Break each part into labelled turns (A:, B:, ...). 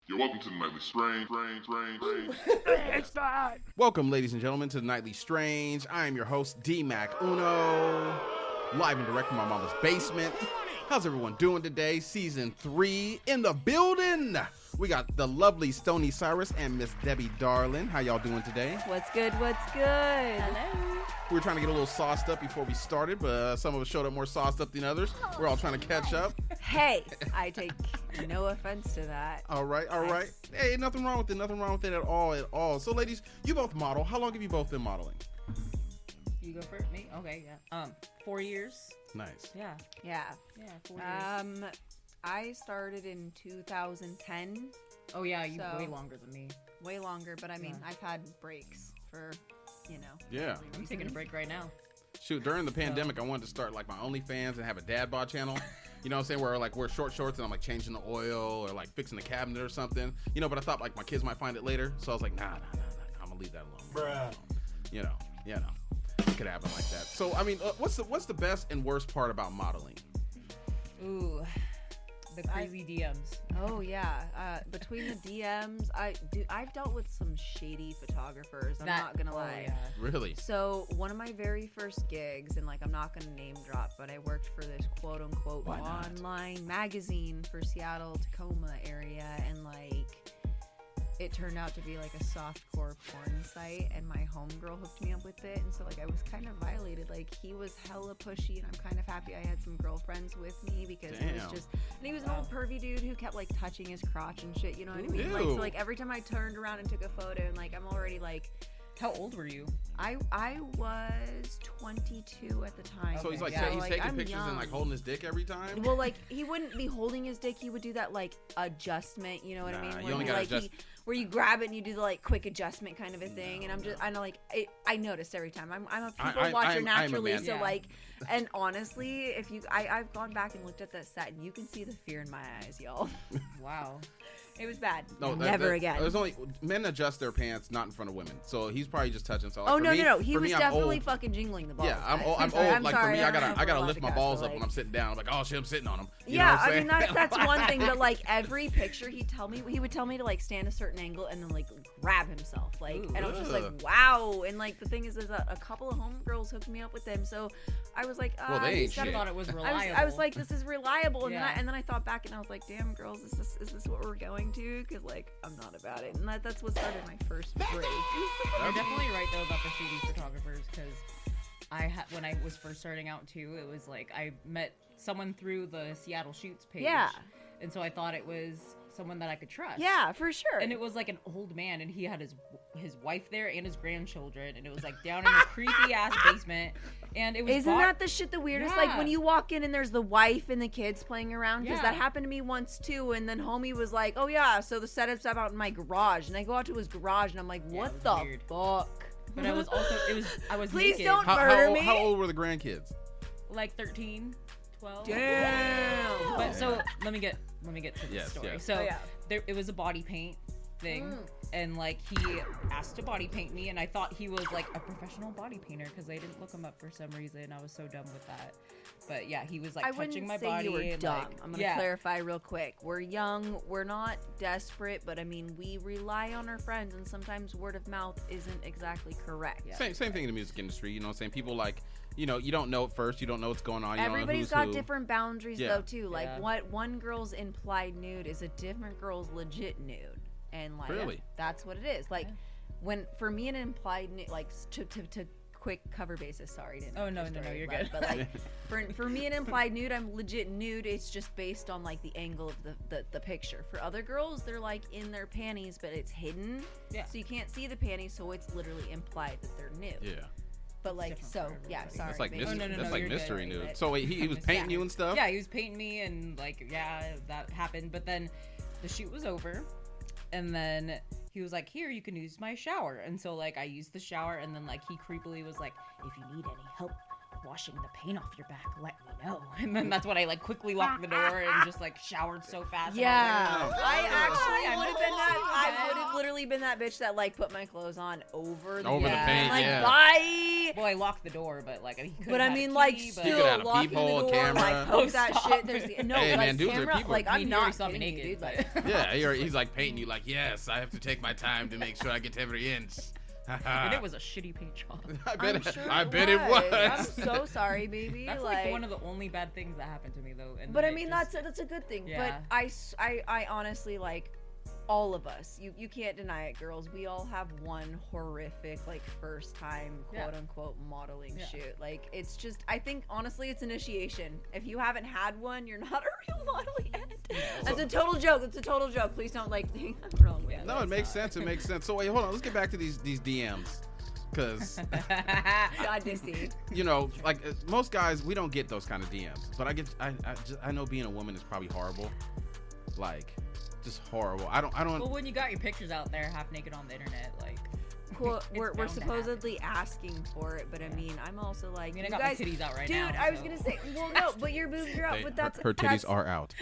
A: You're welcome to the Nightly Strange.
B: It's not.
C: Welcome, ladies and gentlemen, to the Nightly Strange. I am your host, D-Mac Uno, live and direct from my mama's basement. How's everyone doing today? Season 3 in the building. We got the lovely Stony Siren and Miss Debbie Darlng. How y'all doing today?
B: What's good? What's good?
D: Hello.
C: We were trying to get a little sauced up before we started, but some of us showed up more sauced up than others. We're all trying to catch up.
B: Hey, I take no offense to that.
C: All right. Hey, nothing wrong with it at all. So, ladies, you both model. How long have you both been modeling?
D: You go first. Me? Okay, yeah. 4 years.
C: Nice.
D: Yeah. 4 years.
B: I started in 2010.
D: Oh yeah, you
B: so-
D: way longer than me.
B: Way longer, but I mean,
D: Yeah.
B: I've had breaks for,
C: Yeah.
D: I'm taking a break right now.
C: Shoot, during the pandemic, I wanted to start like my OnlyFans and have a dad bod channel. You know what I'm saying? Where like wear short shorts and I'm like changing the oil or like fixing the cabinet or something. You know, but I thought like my kids might find it later. So I was like, nah. I'm gonna leave that alone.
E: Bruh.
C: You know. It could happen like that. So, I mean, what's the best and worst part about modeling?
D: Ooh, the crazy DMs.
B: Oh yeah, between the DMs, I've dealt with some shady photographers. I'm not gonna lie.
D: Yeah.
C: Really?
B: So one of my very first gigs, and like I'm not gonna name drop, but I worked for this quote unquote
C: Why not?
B: online magazine for Seattle, Tacoma area, and like it turned out to be like a softcore porn site, and my homegirl hooked me up with it, and so like I was kind of violated. Like he was hella pushy, and I'm kind of happy I had some girlfriends with me because it was
C: Damn.
B: just, and he was an old pervy dude who kept like touching his crotch and shit. You know what I mean?
C: Ew.
B: Like so, like every time I turned around and took a photo, and like I'm already like.
D: How old were you?
B: I was 22 at the time.
C: So he's like,
B: Yeah,
C: he's taking
B: I'm
C: pictures
B: young.
C: and like holding his dick every time?
B: Well, like he wouldn't be holding his dick. He would do that like adjustment. You know what I
C: Nah,
B: mean?
C: you
B: Where
C: only
B: he,
C: gotta
B: like,
C: adjust-
B: where you grab it and you do the like quick adjustment kind of a thing. And I'm just, I know, like I noticed every time. I'm a people watcher
C: I'm a
B: naturally,
C: man.
B: so
D: Yeah.
B: like, and honestly, if you, I've gone back and looked at that set, and you can see the fear in my eyes, y'all.
D: Wow.
B: It was bad.
C: No,
B: Never again.
C: There's only men adjust their pants, not in front of women. So he's probably just touching. So like,
B: Oh
C: for
B: no,
C: me,
B: no! He
C: for
B: was
C: me, I'm
B: definitely
C: old.
B: fucking jingling the balls.
C: Yeah, I'm
B: guys.
C: old.
B: sorry,
C: Like for me,
B: I
C: I
B: don't know if
C: gotta
B: we're allowed
C: lift
B: to
C: my
B: cuss,
C: balls
B: but,
C: up when
B: like-
C: I'm sitting down. I'm like, oh shit, I'm sitting on them. You know
B: Yeah,
C: what I'm
B: I mean
C: saying?
B: that's one thing, but like every picture he would tell me to like stand a certain angle and then like grab himself, like,
D: Ooh.
B: and I was just like,
C: Ugh.
B: wow. And like the thing is a couple of homegirls hooked me up with him, so I was like,
C: Well, they
B: he's
C: ain't
B: gotta-
C: shit.
D: I thought it was reliable.
B: I was like, this is reliable, and,
D: Yeah.
B: then I thought back and I was like, damn, girls, is this what we're going to? Because like I'm not about it, and that's what started my first break.
D: You're definitely right though about the shady photographers, because when I was first starting out too, it was like I met someone through the Seattle Shoots page.
B: Yeah.
D: And so I thought it was someone that I could trust.
B: Yeah, for sure.
D: And it was like an old man, and he had his wife there and his grandchildren, and it was like down in this creepy ass basement, and it was.
B: Isn't that the shit the weirdest? Like
D: Yeah.
B: when you walk in and there's the wife and the kids playing around, because
D: Yeah.
B: that happened to me once too. And then homie was like, "Oh yeah, so the setup's out in my garage," and I go out to his garage and I'm like,
D: Yeah,
B: "What
D: it
B: the
D: was weird.
B: fuck?"
D: But I was also I was
B: Please
D: naked,
B: don't murder me.
C: How old were the grandkids?
D: like 13, 12.
B: Damn.
D: But so let me get to the
C: Yes,
D: story.
C: yes.
D: So
B: Oh, yeah.
D: it was a body paint thing, and like he asked to body paint me, and I thought he was like a professional body painter because I didn't look him up for some reason. I was so dumb with that. But yeah, he was like
B: I
D: touching
B: wouldn't
D: my
B: say
D: body.
B: you were
D: and,
B: dumb.
D: like,
B: I'm gonna
D: yeah.
B: clarify real quick. We're young. We're not desperate, but I mean, we rely on our friends, and sometimes word of mouth isn't exactly correct.
D: Yeah.
C: Same thing in the music industry. You know what I'm saying? People like, you know, you don't know at first. You don't know what's going on. You
B: Everybody's
C: don't know
B: got
C: who's who.
B: different boundaries
C: Yeah.
B: though too. Like
D: Yeah.
B: what one girl's implied nude is a different girl's legit nude, and like
C: Really?
B: that's what it is. Like
D: Yeah.
B: when for me an implied nude, like to quick cover basis. Sorry, didn't.
D: Oh, no,
B: your
D: no,
B: story,
D: you're
B: but-
D: good.
B: But like for me an implied nude, I'm legit nude. It's just based on like the angle of the picture. For other girls, they're like in their panties, but it's hidden.
D: Yeah.
B: So you can't see the panties, so it's literally implied that they're nude.
C: Yeah,
B: But like
D: different
B: so,
D: for
B: yeah.
D: everybody.
B: Sorry.
C: that's like
B: maybe-
D: Oh, no,
C: mystery.
D: no,
C: That's
D: no,
C: like
D: you're
C: mystery
D: good.
C: nude. So wait, he was painting you and stuff.
D: Yeah, he was painting me, and like, yeah, that happened. But then the shoot was over, and then he was like, "Here, you can use my shower." And so like I used the shower, and then like he creepily was like, "If you need any help washing the paint off your back, let me know." And then that's when I like quickly locked the door and just like showered so fast. and I was
B: Yeah,
D: like,
B: I actually
D: I'm
B: would have been that. I
D: okay.
B: would have literally literally been that bitch that like put my clothes on over the
C: Over the paint,
B: like,
C: yeah.
B: bye.
D: Well, I locked the door, but like he could.
B: But I mean, like,
C: You could
B: still
C: have a
B: locking the
C: peephole,
B: door,
C: camera.
B: like, poke that
D: Stop.
B: shit. There's the, no,
C: Hey,
B: like,
C: man, dudes are
B: camera,
C: people.
B: like,
D: I
B: I'm
D: mean, you
B: not
D: already saw me
B: kidding you,
D: naked,
B: dude. Like,
C: Yeah, he's like painting you like, yes, I have to take my time to make sure I get to every inch.
D: and it was a shitty paint job.
C: I bet it was.
B: I'm so sorry, baby.
D: That's like one of the only bad things that happened to me though. And
B: But
D: then
B: I mean,
D: just-
B: that's a good thing.
D: Yeah.
B: But I honestly, like, all of us, you can't deny it, girls. We all have one horrific, like, first time, quote unquote, modeling shoot. Like, it's just, I think, honestly, it's initiation. If you haven't had one, you're not a real model yet. That's a total joke. It's a total joke. Please don't, like, think I'm wrong with
C: No, it makes sense. It makes sense. So wait, hold on. Let's get back to these DMs. Because,
B: God, Dissy.
C: you know, like most guys, we don't get those kind of DMs. But I know being a woman is probably horrible. Like, just horrible. I don't.
D: Well, when you got your pictures out there half naked on the internet, like.
B: Cool. We're
D: bound to
B: supposedly asking for it, but I mean, I'm also like,
D: I mean, I
B: you
D: got
B: guys,
D: my titties out right
B: dude,
D: now.
B: I was
D: so-
B: gonna say, well, no, but your boobs are out, but that's
C: her titties
B: that's,
C: are out.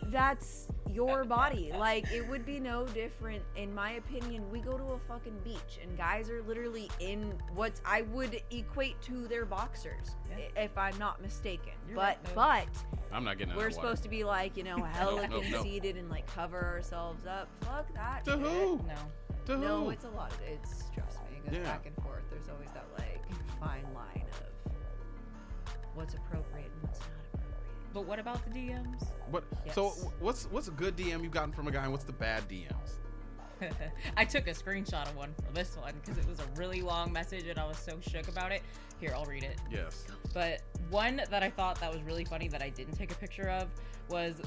B: That's your body. Like, it would be no different, in my opinion. We go to a fucking beach, and guys are literally in what I would equate to their boxers, if I'm not mistaken.
D: You're
B: but
D: right,
C: I'm not getting.
B: we're supposed to be like, you know, hella
C: Nope.
B: conceited and like cover ourselves up. Fuck that.
C: To
B: shit.
C: who?
D: No.
C: To who?
B: No, it's a lot of it's trust me, it goes
C: Yeah.
B: back and forth. There's always that like fine line of what's appropriate and what's not appropriate.
D: But what about the DMs?
C: What?
B: Yes.
C: So what's a good DM you've gotten from a guy, and what's the bad DMs?
D: I took a screenshot of one for this one because it was a really long message and I was so shook about it. Here, I'll read it.
C: Yes.
D: But one that I thought that was really funny that I didn't take a picture of was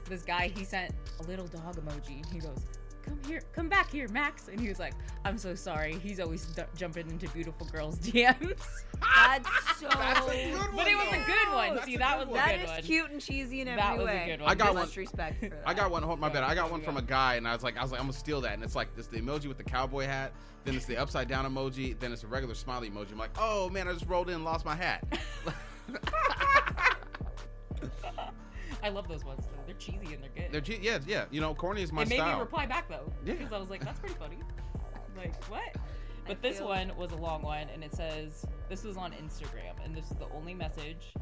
D: this guy. He sent a little dog emoji. He goes, come back here, Max. And he was like, I'm so sorry. He's always jumping into beautiful girls' DMs.
B: That's so.
C: That's a good one.
D: But it was a good one.
C: That's
D: See,
C: a
D: that
C: good
D: was
C: one.
D: a
B: That
D: good
B: is
D: one.
B: cute and cheesy in every
D: That was
B: way.
D: a good one.
C: I got
B: Much
C: one.
B: respect for that.
C: I got one. Hold my bad. I got one
D: Yeah.
C: from a guy, and I was like, I'm gonna steal that. And it's like this the emoji with the cowboy hat. Then it's the upside down emoji. Then it's a regular smiley emoji. I'm like, oh man, I just rolled in and lost my hat.
D: I love those ones though. They're cheesy and they're good.
C: Yeah. You know, corny is my
D: It made me
C: style.
D: reply back though.
C: Yeah.
D: Because I was like, that's pretty funny. Like, what? But this
B: feel-
D: one was a long one, and it says, this was on Instagram, and this is the only message.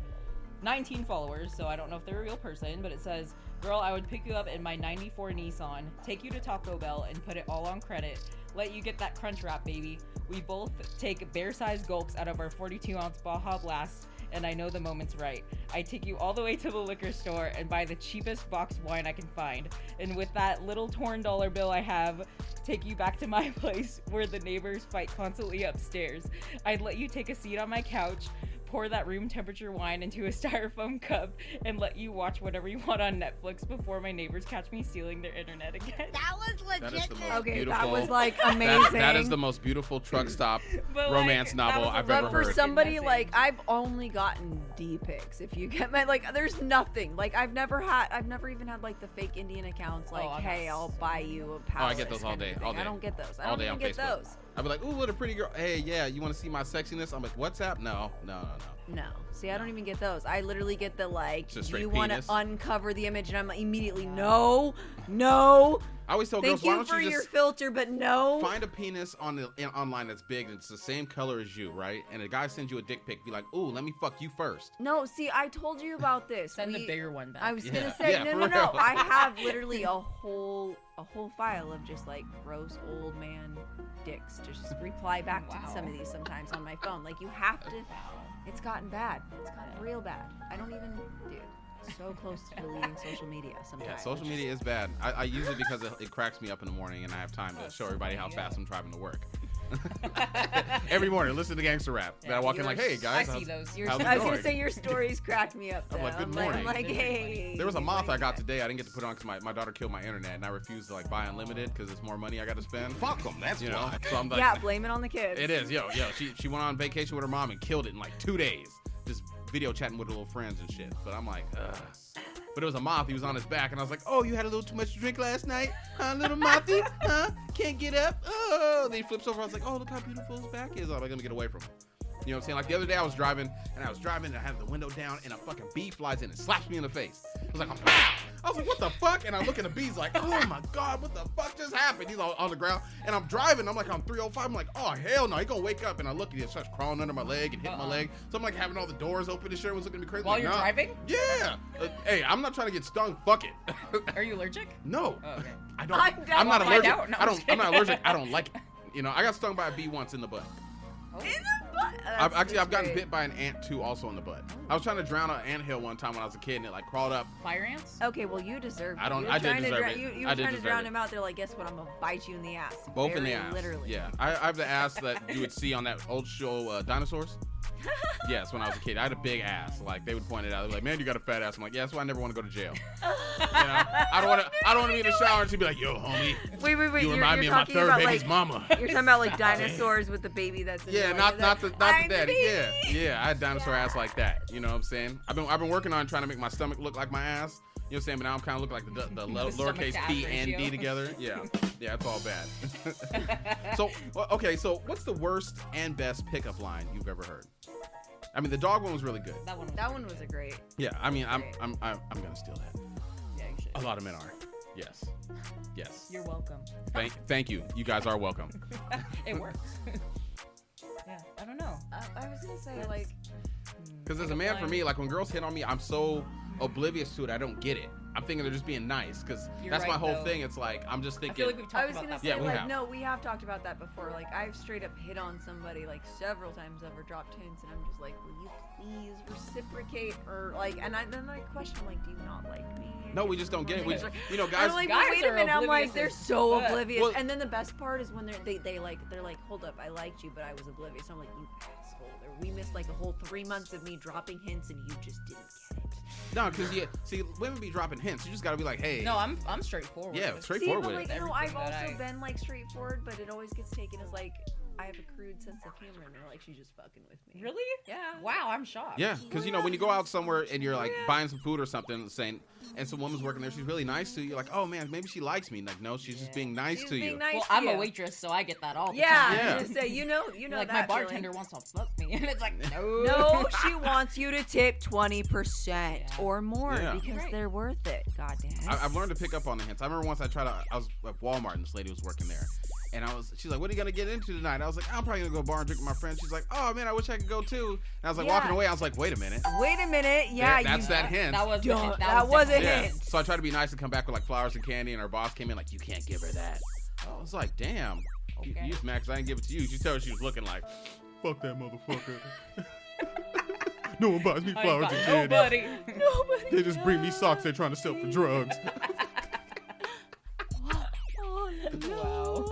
D: 19 followers, so I don't know if they're a real person, but it says, girl, I would pick you up in my 94 Nissan, take you to Taco Bell, and put it all on credit. Let you get that crunch wrap, baby. We both take bear-sized gulps out of our 42-ounce Baja Blast, and I know the moment's right. I take you all the way to the liquor store and buy the cheapest boxed wine I can find. And with that little torn dollar bill I have, take you back to my place where the neighbors fight constantly upstairs. I'd let you take a seat on my couch, pour that room temperature wine into a styrofoam cup, and let you watch whatever you want on Netflix before my neighbors catch me stealing their internet again.
A: That was
C: That is
A: legit.
C: the most
B: Okay,
C: beautiful.
B: that was like amazing.
C: That is the most beautiful truck stop
D: But,
C: romance
D: like,
C: novel
D: that was a
C: I've ever
B: But for
C: heard.
B: somebody
D: Message.
B: like, I've only gotten D pics. If you get my like, there's nothing. Like, I've never even had like the fake Indian accounts. Like,
D: Oh, I got
B: hey, I'll
D: so
B: buy you a palace.
C: I get those all
B: kind of
C: day,
B: thing.
C: all day.
B: I don't get those. I
C: All
B: don't
C: day
B: even
C: on
B: get
C: Facebook.
B: those.
C: I'd be like, ooh, what a pretty girl. Hey, yeah, you want to see my sexiness? I'm like, WhatsApp? No.
B: No. See, I don't even get those. I literally get the like,
C: Just a
B: do
C: straight
B: you want to
C: penis?
B: uncover the image? And I'm like, immediately, no.
C: I always tell
B: Thank
C: girls, why
B: you
C: don't
B: for
C: you
B: your
C: just
B: filter, but no.
C: find a penis online that's big and it's the same color as you, right? And a guy sends you a dick pic, be like, ooh, let me fuck you first.
B: No, see, I told you about this.
D: Send the bigger one back.
B: I was
C: Yeah.
B: gonna say
C: Yeah,
B: no.
C: for real.
B: I have literally a whole file of just like gross old man dicks to just reply back to
D: Wow.
B: some of these sometimes on my phone. Like you have to. It's gotten bad. It's gotten real bad. I don't even, dude. So close to deleting social media sometimes.
C: Yeah, social media is bad. I use it because it cracks me up in the morning and I have time to show everybody how fast I'm driving to work. Every morning, listen to gangster rap. Then I walk in like, hey
D: I
C: guys,
D: see
C: how's-
D: those.
C: how's it
B: I was
C: going?
B: gonna say your stories cracked me up.
C: I'm
B: Though.
C: like, good
B: I'm
C: morning.
B: like,
D: They're
B: hey.
C: There was a
B: good
C: moth I
B: morning,
C: got
B: guys.
C: today. I didn't get to put on because my daughter killed my internet and I refused to like buy unlimited because it's more money I got to spend.
A: Fuck them. That's
C: You know,
A: why.
C: so I'm like,
B: Yeah, blame it on the kids.
C: it is, yo. She went on vacation with her mom and killed it in like 2 days, just video chatting with her little friends and shit. But I'm like, ugh. But it was a moth. He was on his back, and I was like, "Oh, you had a little too much to drink last night, huh, little mothy? Huh? Can't get up? Oh!" Then he flips over. I was like, "Oh, look how beautiful his back is. I'm gonna get away from him." You know what I'm saying? Like the other day, I was driving, and I had the window down, and a fucking bee flies in and slaps me in the face. I was like, pow! I was like, what the fuck? And I look at the bees like, oh my God, what the fuck just happened? He's on the ground. And I'm driving. I'm like, on 305. I'm like, oh, hell no. He gonna wake up. And I look at it starts crawling under my leg and hitting my leg. So I'm like having all the doors open and shit. Was looking at me crazy.
D: While
C: like,
D: you're
C: nah.
D: driving?
C: Yeah. Hey, I'm not trying to get stung. Fuck it.
D: Are you allergic?
C: No.
D: Oh, okay.
C: I don't.
B: I'm
C: not
B: down.
C: allergic.
D: No,
C: I'm not allergic. I don't like it. You know, I got stung by a bee once in the butt.
D: Oh.
B: In the butt.
C: I've gotten bit by an ant too, also in the butt. I was trying to drown an anthill one time when I was a kid, and it like crawled up.
D: Fire ants?
B: Okay, well you deserve it.
C: I don't-
B: You were
C: I did
B: trying to
C: deserve
B: dra-
C: it.
B: You
C: I
B: were
C: did
B: trying to
C: deserve
B: drown
C: it.
B: him out. They're like, guess what? I'm gonna bite you in the ass.
C: Both in the
B: Very
C: ass.
B: Literally.
C: Yeah, I have the ass that you would see on that old show, Dinosaurs. Yes, when I was a kid, I had a big ass. Like they would point it out. They're like, "Man, you got a fat ass." I'm like, "Yeah, that's why I never want to go to jail." You know, I don't want to be in the shower and she'd be like, "Yo, homie,
B: Wait.
C: you
B: You're
C: remind me of my
B: talking
C: third
B: about,
C: baby's
B: like,
C: mama."
B: You're talking about like dinosaurs with the baby that's in
C: Yeah,
B: there,
C: not
B: like,
C: the
B: I'm
C: daddy.
B: the baby.
C: Yeah, I had dinosaur ass like that. You know what I'm saying? I've been working on trying to make my stomach look like my ass. You know what I'm saying? But now I'm kind of looking like the lowercase
D: stomach to
C: p
D: ass
C: and d
D: ratio.
C: together. Yeah, it's all bad. So okay, so what's the worst and best pickup line you've ever heard? I mean, the dog one was really good.
D: That one was
B: was a great.
C: Yeah, I mean, I'm
B: Great.
C: gonna steal that.
D: Yeah, you should.
C: A lot of men are. Yes.
D: You're welcome.
C: Thank you. You guys are welcome.
D: It works. Yeah, I don't know.
B: I was gonna say like.
C: Because as a man, for me, like when girls hit on me, I'm so oblivious to it, I don't get it. I'm thinking they're just being nice because
D: You're
C: that's my
D: right,
C: whole
D: though.
C: thing. It's like I'm just
D: I
C: thinking.
D: feel like we've
B: I
D: talked
B: was
D: about
B: gonna
D: that.
B: say
C: Yeah, we
B: like
C: have.
B: no, we have talked about that before. Like I've straight up hit on somebody like several times over dropped hints, and I'm just like, will you please reciprocate or like? And then I question like, do you not like me?
C: No, we just don't get it. We,
B: It's like-
C: you know,
B: I'm
C: guys.
B: like,
D: guys
B: wait a
D: are
B: minute. I'm like,
D: oblivious
B: they're
D: as
B: so
D: fuck.
B: oblivious.
C: Well-
B: And then the best part is when they're like, hold up, I liked you, but I was oblivious. I'm like, you asshole. Or we missed like a whole 3 months of me dropping hints, and you just didn't get it.
C: No, because see, women be dropping hints. You just gotta be like, hey.
D: No, I'm straightforward.
C: Yeah,
D: with-
C: straightforward
B: See, but
C: with
B: like,
C: it.
B: no, I've
D: Everything that
B: also
D: I-
B: been like straightforward, but it always gets taken as like I have a crude sense of humor, and they're like, she's just fucking with me.
D: Really?
B: Yeah.
D: Wow, I'm shocked.
C: Yeah, because you know when you go out somewhere and you're like buying some food or something, saying, and some woman's working there, she's really nice to you. You're like, oh man, maybe she likes me. Like, no, she's just being nice
B: She's
C: to
B: being
C: you.
B: nice
D: Well,
B: to
D: I'm
B: you.
D: a waitress, so I get that all the
B: Yeah,
D: time.
C: Yeah.
B: I was gonna say, you know
D: Like my
B: that
D: bartender
B: feeling.
D: wants to fuck me, and it's like no.
B: No, she wants you to tip 20%
D: Yeah.
B: or more
C: Yeah.
B: because
D: Right.
B: they're worth it. Goddamn.
C: I've learned to pick up on the hints. I remember once I was at Walmart and this lady was working there. And she's like, what are you going to get into tonight? I was like, I'm probably going to go to a bar and drink with my friends. She's like, oh man, I wish I could go too. And I was like,
B: Yeah.
C: walking away. I was like, wait a minute.
B: Wait a minute. Yeah,
C: That's
B: you.
C: that hint.
D: That was the
B: Duh,
D: hint.
B: that was a
D: definitely-
C: Yeah.
B: hint.
C: So I tried to be nice and come back with like flowers and candy. And our boss came in like, you can't give her that. I was like, damn. You
D: Okay.
C: just mad because I didn't give it to you. You tell her she was looking like, fuck that motherfucker. No one buys me
D: I ain't
C: flowers
D: got
C: and candy.
D: nobody.
B: Nobody
C: They just bring me socks they're trying to sell for drugs.
B: Oh, no.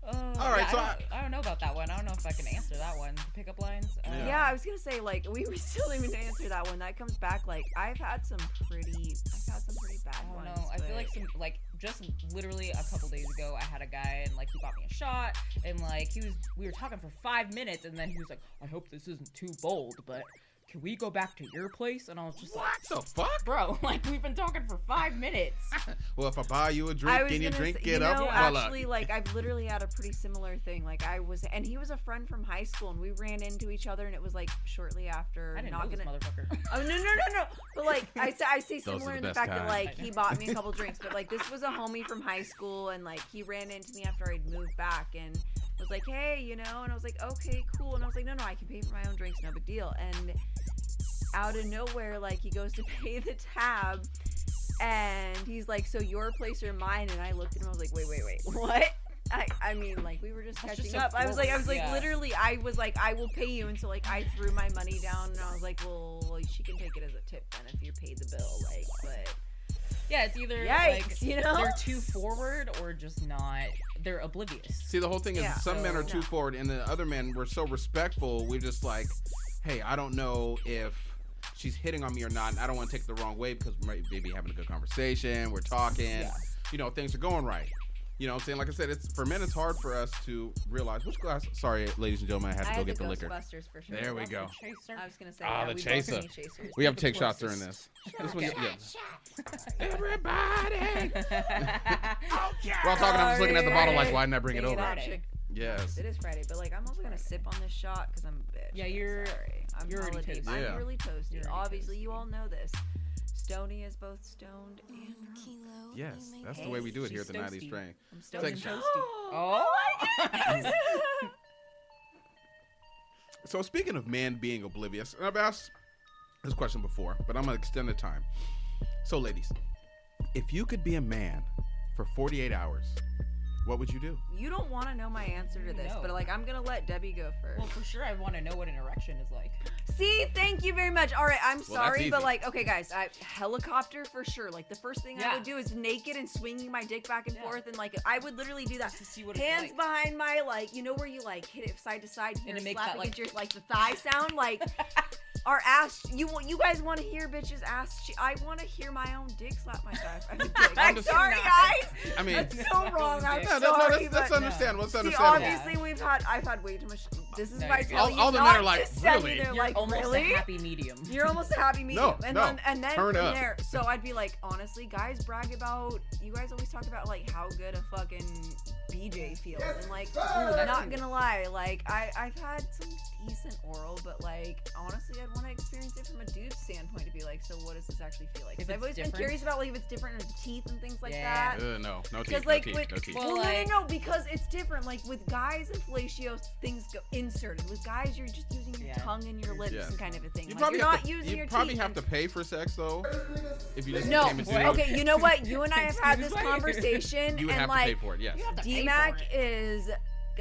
D: Wow.
C: All right,
D: yeah,
C: so
D: I don't know about that one. I don't know if I can answer that one. The pickup lines.
B: Yeah, I was gonna say like we still didn't even answer that one. That comes back like I've had some pretty bad
D: I don't
B: ones.
D: know. I feel
B: but-
D: like just literally a couple days ago, I had a guy and like he bought me a shot and like we were talking for 5 minutes and then he was like, I hope this isn't too bold, but can we go back to your place? And I was just
C: What
D: like,
C: the fuck?
D: bro, like we've been talking for 5 minutes.
C: Well, if I buy you a
B: I
C: drink,
B: was
C: can you
B: gonna
C: drink
B: say,
C: it
B: you
C: up?
B: know,
C: Well,
B: actually, like I've literally had a pretty similar thing. Like and he was a friend from high school, and we ran into each other, and it was like shortly after.
D: I didn't
B: not
D: know this
B: gonna.
D: motherfucker.
B: Oh no! But like I say
C: Those are
B: similar
C: the
B: in the
C: best
B: fact that
C: kind.
B: like he bought me a couple drinks, but like this was a homie from high school, and like he ran into me after I'd moved back, and was like, hey, you know, and I was like, okay, cool, and I was like, no, I can pay for my own drinks, no big deal, and out of nowhere, like he goes to pay the tab. And he's like, so your place or mine? And I looked at him, I was like, wait, what? I mean, like, we were just
D: That's
B: catching
D: just so
B: up. I was like,
D: yeah.
B: literally, I was like, I will pay you. And so, like, I threw my money down, and I was like, well, she can take it as a tip then if you paid the bill. Like, but
D: Yeah, it's either
B: yikes,
D: like
B: you know?
D: they're too forward or just not. They're oblivious.
C: see, the whole thing is
B: Yeah.
C: some men are too
B: No.
C: forward, and the other men were so respectful. We're just like, hey, I don't know if she's hitting on me or not. And I don't want to take it the wrong way because we might be having a good conversation. We're talking.
D: Yeah.
C: You know, things are going right. You know what I'm saying? Like I said, for men, it's hard for us to realize which glass. Sorry, ladies and gentlemen, I had to
B: I
C: go
B: had
C: get the
B: the
C: liquor.
B: Ghostbusters for sure.
C: There we go.
D: Chaser.
B: I was gonna say,
C: Ah,
B: yeah,
C: the
B: we
C: chaser.
B: both need chasers.
C: We have to
D: The
C: take shots during
D: closest.
C: this. This one,
D: Okay.
C: yeah. Everybody. We're all talking. I'm just looking at the bottle like, why didn't I bring it
B: Dang
C: over?
B: Patrick.
C: Yes.
B: It is Friday, but like I'm also gonna sip on this shot because I'm a bitch.
D: Yeah,
B: I'm
D: you're-
B: sorry. I'm
D: you're already
B: holiday-
D: toasted.
C: Yeah.
B: I'm really toasted.
D: You're already
B: Obviously, you all know this. Stony is both stoned and drunk.
C: Yes, that's the way we do it here at the
D: She's
C: 90s
D: toasty.
C: Train.
B: I'm stoned
C: Take
B: and
C: a shot.
B: toasty.
D: Oh.
C: So speaking of men being oblivious, and I've asked this question before, but I'm going to extend the time. So ladies, if you could be a man for 48 hours, what would you do?
B: You don't want to know my answer to this,
D: No.
B: but like I'm gonna let Debbie go first.
D: Well, for sure, I want to know what an erection is like.
B: See, thank you very much. All right, I'm
C: that's
B: sorry, but
C: easy.
B: like, okay, guys, helicopter for sure. Like the first thing I
D: Yeah.
B: would do is naked and swinging my dick back and
D: Yeah.
B: forth, and like I would literally do that.
D: To see what
B: Hands
D: it's like.
B: behind my like, you know where you like hit it side to side, you
D: And
B: know,
D: it makes
B: slap
D: that, like-
B: against your like the thigh sound, like. Our ass, you guys want to hear bitches ass? I want to hear my own dick slap my thigh. I'm
C: just-
B: sorry, guys.
C: I mean,
B: That's so wrong. I'm
C: no,
B: sorry,
C: that's
B: but
C: understandable. That's
B: see,
C: understandable.
B: obviously I've had way too much. This is
D: No,
B: my
D: you're good.
B: telling
C: All
B: you
C: the men are
B: not
C: like,
B: to send me
C: really?
B: there,
D: You're
B: like,
D: almost
B: really?
D: a happy medium.
B: You're almost a happy medium.
C: No,
B: and
C: no.
B: then
C: Turn
B: from
C: up.
B: there, so I'd be like, honestly, guys brag about, you guys always talk about like how good a fucking BJ feels. And like, not gonna lie, like I've had some decent oral, but like honestly I'd want to experience it from a dude's standpoint to be like, so what does this actually feel like?
D: If
B: Because I've
D: it's
B: always been
D: different?
B: curious about like if it's different in the teeth and things like
D: Yeah.
B: that.
C: No
B: Because
C: teeth,
B: like
C: no
B: with
C: teeth, no teeth.
B: well,
D: Well,
B: no, because it's different. Like with guys and fellatio, things go inserted. With guys, you're just using your
D: Yeah.
B: tongue and your lips
C: Yes.
B: and kind of a thing.
C: You
B: Like,
C: probably
B: you're
C: have
B: not
C: to,
B: using
C: you
B: your
C: probably
B: teeth.
C: have to pay for sex though. If you just
B: No,
C: came and do
B: okay. You know what? You and I have had this
D: Excuse me?
B: conversation,
C: you would
B: and
C: have
B: like
C: to pay for it. Yes.
D: You have to pay
B: DMAC
D: for it.
B: is.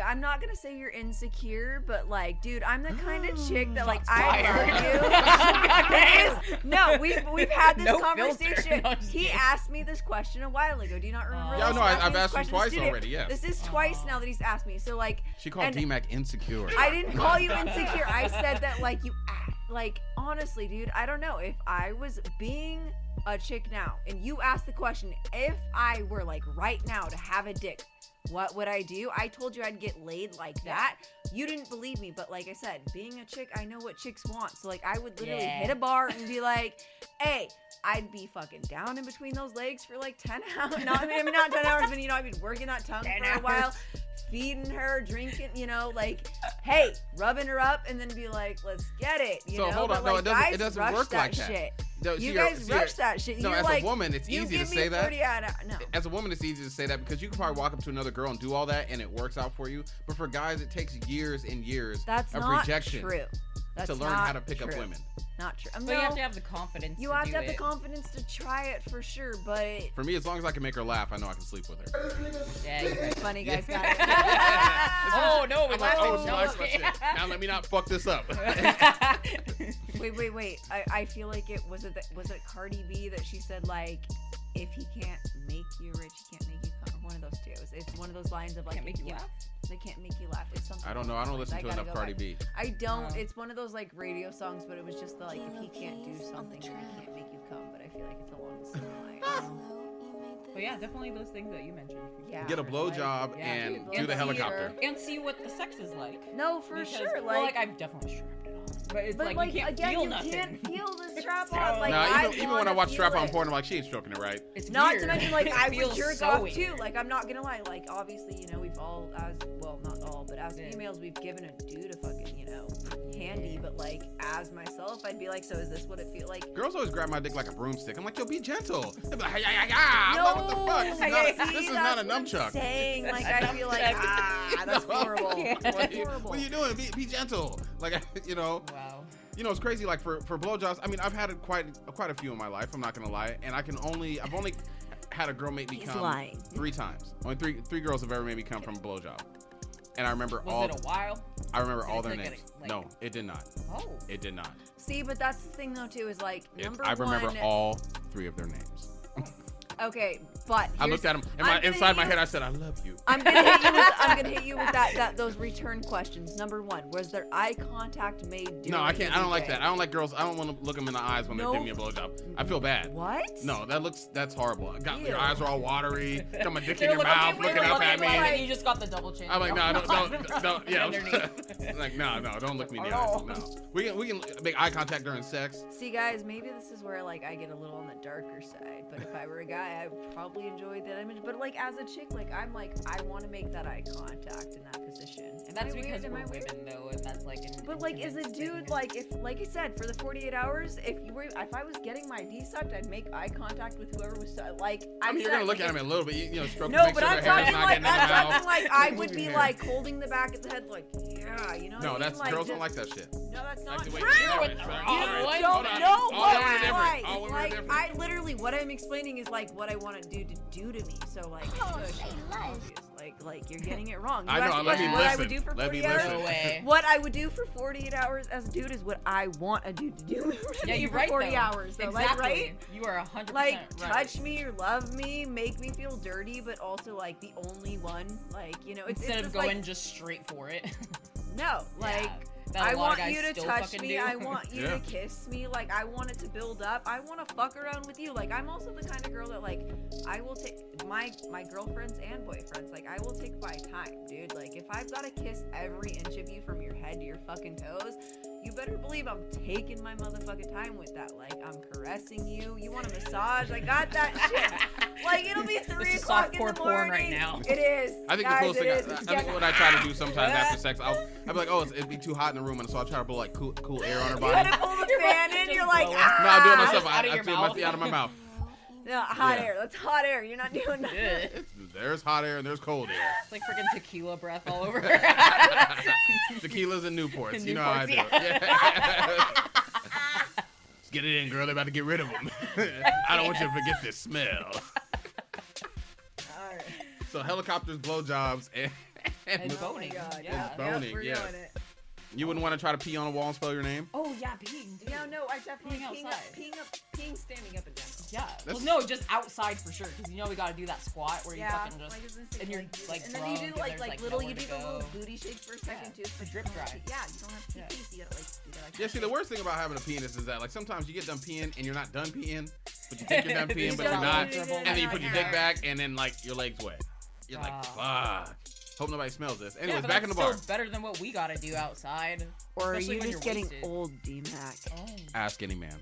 B: I'm not gonna say you're insecure, but like, dude, I'm the kind of chick that like
D: Shots
B: I
D: fired.
B: love you. No, we've had this
D: No
B: conversation.
D: filter. No, I'm just
B: He
D: kidding.
B: asked me this question a while ago. Do you not remember?
D: Yeah,
B: this?
C: no,
B: He
C: I've
B: me this
C: asked you
B: question in the
C: twice
B: studio.
C: already, yes.
B: This is twice now that he's asked me. So like,
C: She called
B: and-
C: DMAC insecure.
B: I didn't call you insecure. I said that like you act like honestly, dude. I don't know if I was being a chick now, and you asked the question, if I were like right now to have a dick, what would I do? I told you I'd get laid like that. You didn't believe me, but like I said, being a chick, I know what chicks want. So like I would literally
D: Yeah.
B: hit a bar and be like, hey, I'd be fucking down in between those legs for like 10 hours. I mean not 10 hours, but you know, I'd be working that tongue
D: 10
B: for a
D: hours.
B: while, feeding her, drinking, you know, like, hey, rubbing her up, and then be like, let's get it, you
C: So
B: know?
C: hold on,
B: but,
C: no,
B: like,
C: it doesn't-
B: guys
C: it doesn't
B: rush
C: work like
B: that
C: that.
B: shit.
C: No,
B: You
C: see,
B: guys
C: see,
B: rush that shit.
C: No,
B: You're
C: as
B: like,
C: a woman, it's
B: you
C: easy to
B: give me
C: say that.
B: 40 out of, no.
C: As a woman, it's easy to say that because you can probably walk up to another girl and do all that, and it works out for you. But for guys, it takes years and years
B: That's
C: of
B: not
C: rejection
B: true. That's
C: to learn
B: not
C: how to pick up
B: true.
C: women.
B: Not true.
D: But you have to have the confidence.
B: You
D: to
B: have
D: do
B: to have the
D: it.
B: confidence to try it for sure, but
C: For me, as long as I can make her laugh, I know I can sleep with her.
D: Yeah, you're right.
B: funny guys got it.
D: Oh no,
C: I'm
D: it's
C: like, oh,
D: no.
C: no, now let me not fuck this up.
B: Wait. I feel like it was it Cardi B that she said like, if he can't make you rich, he can't make you come. One of those two. It's one of those lines of like,
D: Can't make you laugh?
B: They can't make you laugh. It's something.
C: I don't know. I don't listen to
B: gotta
C: enough
B: go
C: Cardi
B: back.
C: B.
B: I don't.
D: Oh.
B: It's one of those like radio songs, but it was just the, like, if he can't do something, then he can't make you come. But I feel like it's along the same lines.
D: But yeah, definitely those things that you mentioned.
B: Yeah.
C: Get a blowjob
D: Yeah,
C: and
B: dude,
C: do the
B: see
C: helicopter.
D: And see what the sex is like.
B: No, for
D: Because,
B: sure.
D: well, like I've definitely strapped it on, but it's
B: but
D: like you can't
B: again,
D: feel
B: you
D: nothing.
B: can't feel the strap
D: So-
B: on. Like,
C: Now,
B: I
C: even when
B: wanna
C: I watch
B: feel
C: strap on
B: it.
C: porn, I'm like, she ain't stroking it right.
D: It's
B: Not
D: weird.
B: to mention, like,
D: It
B: I would
D: feels
B: jerk
D: so
B: off
D: weird.
B: too. Like, I'm not gonna lie. Like, obviously, you know, we've all, not all, but as
D: Yeah.
B: females, we've given a dude a fucking, you know, handy. But like, as myself, I'd be like, so is this what it feel like?
C: Girls always grab my dick like a broomstick. I'm like, yo, be gentle. They'd be like, hey, yeah, yeah. I'm like, what the fuck? This is not a nunchuck.
B: Saying like, I feel like, that's
C: No.
B: horrible.
C: What
B: That's
C: are you-
B: horrible.
C: What are you doing? Be gentle. Like, you know.
D: Wow.
C: You know, it's crazy. Like for blowjobs, I mean, I've had quite a few in my life. I'm not gonna lie, and I've only had a girl make me
B: He's
C: come
B: lying.
C: 3 times. Only three girls have ever made me come from a blowjob, and I remember
D: Was
C: all.
D: it a while?
C: I remember
D: did
C: all
D: it
C: their
D: take
C: names.
D: like-
C: No, it did not.
D: Oh.
C: It did not.
B: See, but that's the thing though too. Is like number
C: I remember
B: one.
C: all 3 of their names.
B: Okay, but
C: I looked at them inside my head. I said, "I love you."
B: I'm gonna hit you with that those return questions. Number one, was there eye contact made? During
C: No, I can't.
B: the
C: I don't like
B: DJ?
C: that. I don't like girls. I don't want to look them in the eyes when
B: No.
C: they're giving me a blowjob. I feel bad.
B: What?
C: No, that's horrible.
B: Ew.
C: Your eyes are all watery. Got my dick in
D: They're
C: your
D: looking-
C: mouth,
D: we were
C: looking up at me.
D: like, and you just got the double chin.
C: I'm like, no, don't. Yeah,
D: Underneath.
C: like, no, don't look me in the
D: Oh,
C: eyes.
D: no.
C: No, we can make eye contact during sex.
B: See, guys, maybe this is where like I get a little on the darker side. But if I were a guy, I would probably actually enjoy that image. But like as a chick, like I'm like I want to make that eye contact in that position.
D: And that's because we're women, though, and that's like.
B: But like, as a dude, like if, like I said, for the 48 hours, if I was getting my D sucked, I'd make eye contact with whoever was like.
C: I mean, you're gonna look at him a little bit, you know, stroke.
B: No,
C: make
B: but
C: sure
B: I'm
C: their hair's
B: talking
C: not
B: like
C: getting in the mouth.
B: I would be like holding the back of the head, like yeah, you know.
C: No,
B: what I
C: that's
B: mean? Like,
C: girls
B: just,
C: don't like that shit.
B: No, that's not
C: Like the
B: true.
C: way
B: You
C: you
B: don't know what
C: women are
B: I
C: different.
B: like.
C: All women are
B: Like
C: different.
B: I literally, what I'm explaining is like what I want to do to me. So like, like you're getting it wrong. You
C: I know.
B: asked the
C: Let me
B: question,
C: listen.
B: what I would do for
C: Let me
B: 48 hours.
C: listen.
D: No way.
B: What I would do for 48 hours as a dude is what I want a dude to do.
D: Yeah, you're
B: for
D: right.
B: 40
D: though.
B: hours, though.
D: Exactly.
B: Like, right?
D: You are 100%
B: Like
D: right.
B: touch me or love me, make me feel dirty, but also like the only one. Like
D: Instead
B: it's
D: of
B: just,
D: going
B: like,
D: just straight for it.
B: no, like.
D: Yeah. That
B: I
D: a lot
B: want
D: of guys
B: you to
D: still
B: touch
D: fucking
B: me.
D: do.
B: I want you
C: Yeah.
B: to kiss me. Like I want it to build up. I want to fuck around with you. Like I'm also the kind of girl that like I will take my girlfriends and boyfriends. Like I will take my time, dude. Like if I've got to kiss every inch of you from your head to your fucking toes, you better believe I'm taking my motherfucking time with that. Like I'm caressing you. You want a massage? I got that shit. Like it'll be 3
D: This is
B: o'clock in
D: softcore
B: the
D: porn
B: morning.
D: right now.
B: It is.
C: I think
B: Guys,
C: the coolest
B: it is.
C: thing.
B: It's
C: I think
B: getting-
C: what I try to do sometimes after sex, I'd be like, oh, it'd be too hot in the room, and so I'll try to blow like cool air on her
B: You
C: body.
B: gotta pull the fan in.
D: just
B: You're like,
D: blowing.
B: ah.
C: No, I'm doing that
D: Just
C: stuff.
D: out of
C: I
D: your
C: do
D: mouth.
C: out of my mouth.
B: No, hot
C: Yeah.
B: air. That's hot air. You're not doing that.
D: Ugh.
C: There's hot air and there's cold air.
D: It's like freaking tequila breath all over.
C: Tequilas and Newports.
D: And
C: You know how I do it.
D: Newports,
C: Yeah. Let's get it in, girl. They're about to get rid of them. I don't want you to forget this smell.
B: All right.
C: So helicopters, blowjobs, and
D: And
B: Oh my
D: boning.
B: God.
D: Yeah.
C: It's boning,
B: we're
C: yeah.
B: doing it.
C: you wouldn't want to try to pee on a wall and spell your name?
D: Oh yeah, peeing. too.
B: Yeah, no, I definitely
D: Peeing
B: peeing standing up in general.
D: Yeah.
C: That's-
D: Well, no, just outside for sure, because we gotta do that squat where you fucking just.
B: like, I was gonna say,
D: and you're, like,
B: and then you
D: drunk
B: do
D: and
B: like
D: there's,
B: like
D: like,
B: little,
D: nowhere
B: you
D: to
B: do the little
D: go.
B: booty shakes for a second too.
D: The drip dry.
B: Yeah, you don't have to
D: Yeah.
B: pee. So you gotta like do that.
C: Yeah, see, the worst thing about having a penis is that, like, sometimes you get done peeing and you're not done peeing, but you think you're done peeing, but you're
B: don't
C: not.
B: need to do
C: And then you
B: that.
C: put your dick back, and then, like, your leg's wet. You're like, fuck. Hope nobody smells this.
D: Yeah,
C: Anyways,
D: but
C: back in
D: that's
C: the bar.
D: still better than what we gotta do outside.
B: Or are
D: Especially
B: you
D: when
B: just
D: you're
B: getting
D: wasted.
B: old, D-Mac?
D: Oh.
C: Ask any man.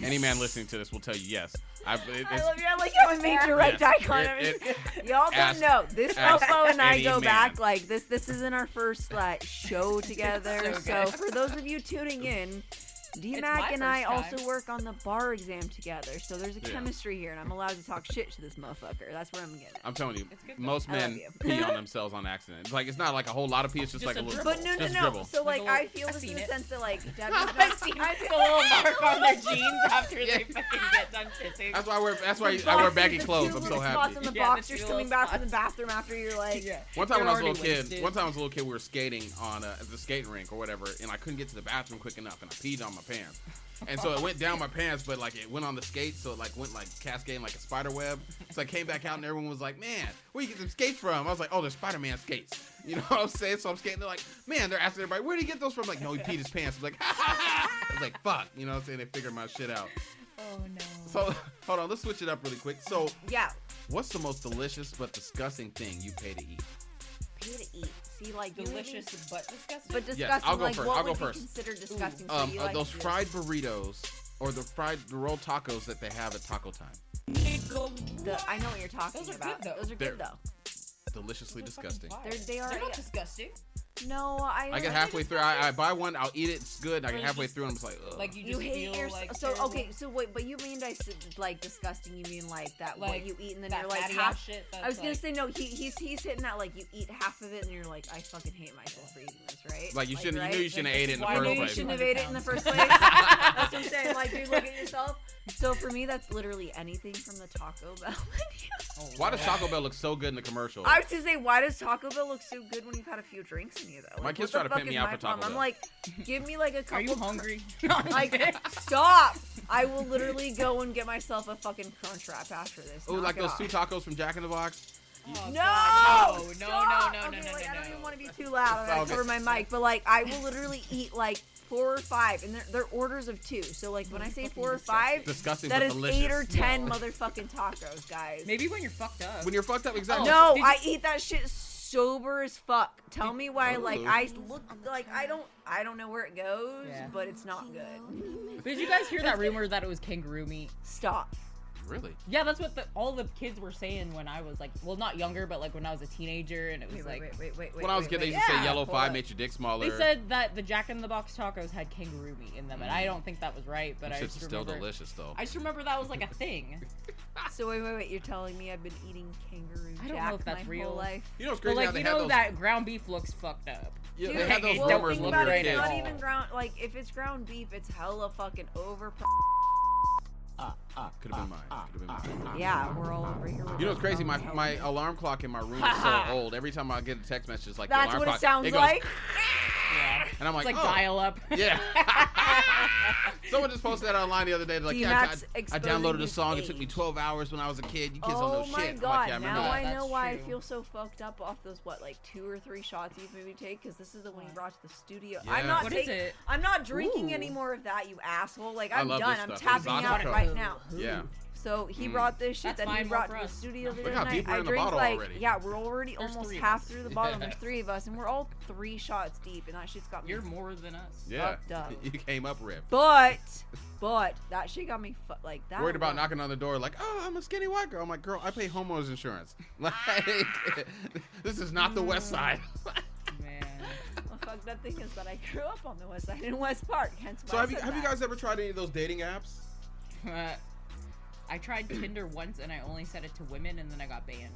C: Any man listening to this will tell you yes.
B: I love you. I like how I made direct eye contact. Y'all
C: ask-
B: don't know. This
C: ask
B: Fofo and I
C: any
B: go
C: man.
B: back like this. This isn't our first like show together.
D: So
B: So
D: good.
B: for those of you tuning in, D-Mac
D: my
B: and I
D: first
B: also
D: time.
B: work on the bar exam together. So there's a
C: Yeah.
B: chemistry here, and I'm allowed to talk shit to this motherfucker. That's where I'm getting it.
C: I'm telling you,
D: It's good
C: most
B: I love
C: men
B: you.
C: pee on themselves on accident. It's like, it's not like a whole lot of pee, it's just
D: Just
C: like a
D: a
C: little.
D: dribble.
B: But no,
C: Just
B: no.
C: dribble.
B: So like,
D: Like a
B: I
D: little-
B: feel
D: I've
B: this in
D: seen
B: the
D: it.
B: sense that like Debbie's
D: I've seen
B: I
D: the
B: feel
D: little mark on their jeans after they
C: Yeah.
D: fucking get done pissing.
C: That's why I wear
B: the
C: I wear
B: boxers,
C: baggy
B: the
C: clothes.
B: two
C: I'm so
B: little
C: happy.
B: spots on the
D: Yeah, the
B: boxers
D: two
B: coming
D: little
B: back from the
D: spots.
B: bathroom after you're like.
D: Yeah.
C: One time
D: You're
C: when I was a
D: already
C: little kid,
D: wasted.
C: one time I was a little kid, we were skating on at the skating rink or whatever, and I couldn't get to the bathroom quick enough, and I peed on my pants. And so it went down my pants, but like it went on the skates, so it like went like cascading like a spider web. So I came back out and everyone was like, "Man, where you get them skates from?" I was like, "Oh, they're Spider-Man skates." You know what I'm saying? So I'm skating. They're like, "Man," they're asking everybody, "Where did he get those from?" Like, "No, he peed his pants." I was like, I was like, "Fuck," you know what I'm saying? They figured my shit out.
D: Oh no.
C: So hold on, let's switch it up really quick. So,
B: Yeah.
C: what's the most delicious but disgusting thing you pay to eat?
B: Pay to eat. See, like
D: delicious but disgusting.
B: but disgusting.
C: Yes, I'll go
B: like
C: first.
B: what
C: I'll go
B: would
C: first.
B: be considered disgusting? So you like
C: Those
B: to do?
C: fried burritos or the rolled tacos that they have at Taco Time.
B: I know what you're talking
D: Those are
B: about.
D: good, though.
B: Those are
C: They're-
B: good though.
C: Deliciously
D: Those are fucking
C: disgusting.
D: fire.
B: They are.
D: They're not disgusting.
B: No,
C: I get halfway through. I buy one. I'll eat it. It's good. I get
D: Really
C: halfway
D: just-
C: through and I'm just like, ugh.
D: Like you
B: You
D: just
B: hate
D: feel
B: your
D: like
B: so
D: terrible.
B: okay. So wait, but you mean by like disgusting? You mean like that what
D: Like
B: you eat and then
D: that
B: you're like
D: fatty
B: half?
D: ass shit. That's
B: I was gonna
D: like,
B: say no. He's hitting that like you eat half of it and you're like I fucking hate myself for eating this, right?
C: Like you shouldn't.
B: right?
C: You knew you shouldn't have
D: Like,
C: ate it in the
D: why
B: You
C: first
B: know you
C: place.
B: shouldn't have
D: 200
B: ate it in the
D: pounds.
B: first place. That's what I'm saying. Like, dude, look at yourself. So for me, that's literally anything from the Taco Bell menu.
D: oh,
C: Why does
D: Lord.
C: Taco Bell look so good in the commercial?
B: I was gonna say, why does Taco Bell look so good when you've had a few drinks in you, though? Like,
C: My kids
B: what
C: try
B: the
C: to pimp
B: fuck
C: me
B: is
C: out
B: my
C: for Taco
B: problem? I'm
C: Bell.
B: like, give me like a couple.
D: Are you hungry?
B: Like, stop! I will literally go and get myself a fucking crunch wrap after this.
C: Oh,
B: Knock
C: like
B: it
C: those
B: off.
C: 2 tacos from Jack in the Box.
D: Oh,
B: No!
D: God, no,
B: Stop!
D: no,
B: Okay,
D: no,
B: like, I don't
D: no.
B: even want to be too loud.
C: It's
B: I
C: all
B: cover
C: good.
B: my mic, but like, I will literally eat like 4 or 5, and they're orders of 2. So like, when I say 4 or 5,
C: Disgusting
B: that
C: but
B: is
C: delicious.
B: 8 or 10
D: No.
B: motherfucking tacos, guys.
D: Maybe when you're fucked up.
C: When you're fucked up, exactly.
B: No,
D: Did you-
B: I eat that shit sober as fuck. Tell me why, like,
C: Ooh.
B: I look like I don't know where it goes,
D: Yeah.
B: but it's not good.
D: But did you guys hear that rumor that it was kangaroo meat?
B: Stop.
C: Really?
D: Yeah, that's what all the kids were saying when I was like, well, not younger, but like when I was a teenager, and it was
B: Wait.
C: When I was a kid, they used to say yellow 5 made your dick smaller.
D: They said that the Jack in the Box tacos had kangaroo meat in them, and I don't think that was right, but I
C: It's
D: just
C: still
D: remember,
C: delicious, though.
D: I just remember that was like a thing.
B: So wait. You're telling me I've been eating kangaroo
D: I don't
B: jack
D: know if that's
B: my
D: real.
B: whole life?
C: You know what's
D: But
C: crazy? how
D: like,
C: they
D: you
C: had
D: know
C: those,
D: that ground beef looks fucked up.
C: Yeah,
B: Dude,
C: they had those
D: well,
C: rumors
B: think
C: when we
B: about
C: were
B: it, it's
C: kids.
B: not even ground. Like, if it's ground beef, it's hella fucking over.
C: Could have been mine.
B: Yeah, we're all over here. With
C: You know what's crazy?
B: our
C: My alarm clock in my room is so old. Every time I get a text message, it's like
B: That's
C: the alarm
B: what it
C: clock,
B: sounds
C: goes,
B: like.
D: Yeah.
C: And I'm like,
D: It's like
C: oh.
D: dial up.
C: Yeah. Someone just posted that online the other day. Like,
B: D-Max
C: I
B: exposing
C: downloaded a
B: his
C: song. It took
B: age.
C: me 12 hours when I was a kid. You kids
B: Oh
C: don't know
B: my
C: shit. I'm
B: god!
C: like, yeah, I remember
B: Now
C: that.
B: I know
D: That's
B: why I
D: true.
B: feel so fucked up off those 2 or 3 shots you've made me take, because this is the one you brought to the studio.
C: Yeah.
B: I'm not
D: What is
B: taking.
D: it?
B: I'm not drinking
D: Ooh.
B: any more of that, you asshole. Like,
C: I
B: I'm
C: love
B: done.
C: this
B: I'm
C: stuff.
B: tapping
C: It's
B: out
C: vodka.
B: right now.
C: Yeah.
B: So he brought this shit
D: That's
B: that he
D: fine,
B: brought
D: more
B: to
D: for
B: the
D: us.
B: studio the
C: Look
B: other
C: how
B: night.
C: deep we're
B: I
C: in the
B: drink
C: bottle
B: like
C: already.
B: yeah, we're already
D: There's
B: almost
D: 3 of
B: half
D: us.
B: through the bottle.
C: Yeah.
B: There's 3 of us, and we're all 3 shots deep, and that shit's got me.
D: You're more than us.
C: Yeah.
B: Fucked up.
C: You came up ripped.
B: But that shit got me like that.
C: Worried about
B: alone.
C: knocking on the door, like, oh, I'm a skinny white girl. I'm like, girl, I pay homeowners insurance. Like, this is not the West Side.
D: Man.
B: The fucked up thing is that I grew up on the West Side in West Park. Hence why
C: So
B: I
C: have you
B: said that.
C: guys ever tried any of those dating apps?
D: I tried Tinder once, and I only set it to women, and then I got banned.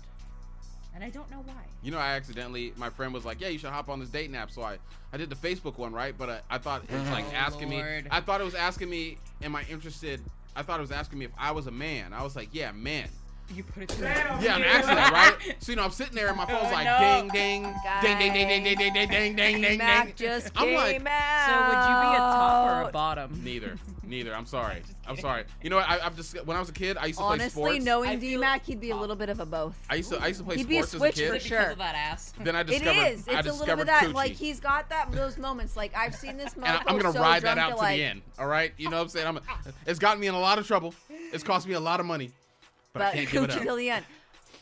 D: And I don't know why.
C: You know, I accidentally, my friend was like, yeah, you should hop on this dating app. So I did the Facebook one, right? But I thought it was like asking
D: Lord.
C: me, I thought it was asking me, am I interested? I thought it was asking me if I was a man. I was like, yeah, man.
D: You put it to
C: Yeah, I'm asking that, right? So, you know, I'm sitting there and my phone's like,
D: no.
C: ding, ding, ding, ding, ding, ding, ding, ding, ding, ding, ding, ding,
B: Mac
C: ding.
B: just
C: I'm
B: came
C: like,
B: out.
D: So would you be a top or a bottom?
C: Neither. I'm sorry. I'm sorry. You know what? I've just, when I was a kid, I used to play
B: Honestly,
C: sports.
B: knowing
D: I feel-
B: D-Mac, he'd be a little bit of a both.
C: I used to play
B: He'd be a
C: sports as a
B: switch
C: kid.
B: for
D: Because
B: sure.
D: of that ass.
C: Then I
B: It
C: discovered,
B: is. It's
C: I
B: a little
C: discovered
B: bit of that.
C: coochie.
B: Like, he's got those moments. Like, I've seen this
C: And
B: motherfucker
C: I'm gonna
B: so
C: ride that
B: drunk
C: out to
B: like,
C: the end. All right, you know what I'm saying? It's gotten me in a lot of trouble. It's cost me a lot of money, but I
B: But
C: can't give it
B: coochie
C: up.
B: till the end.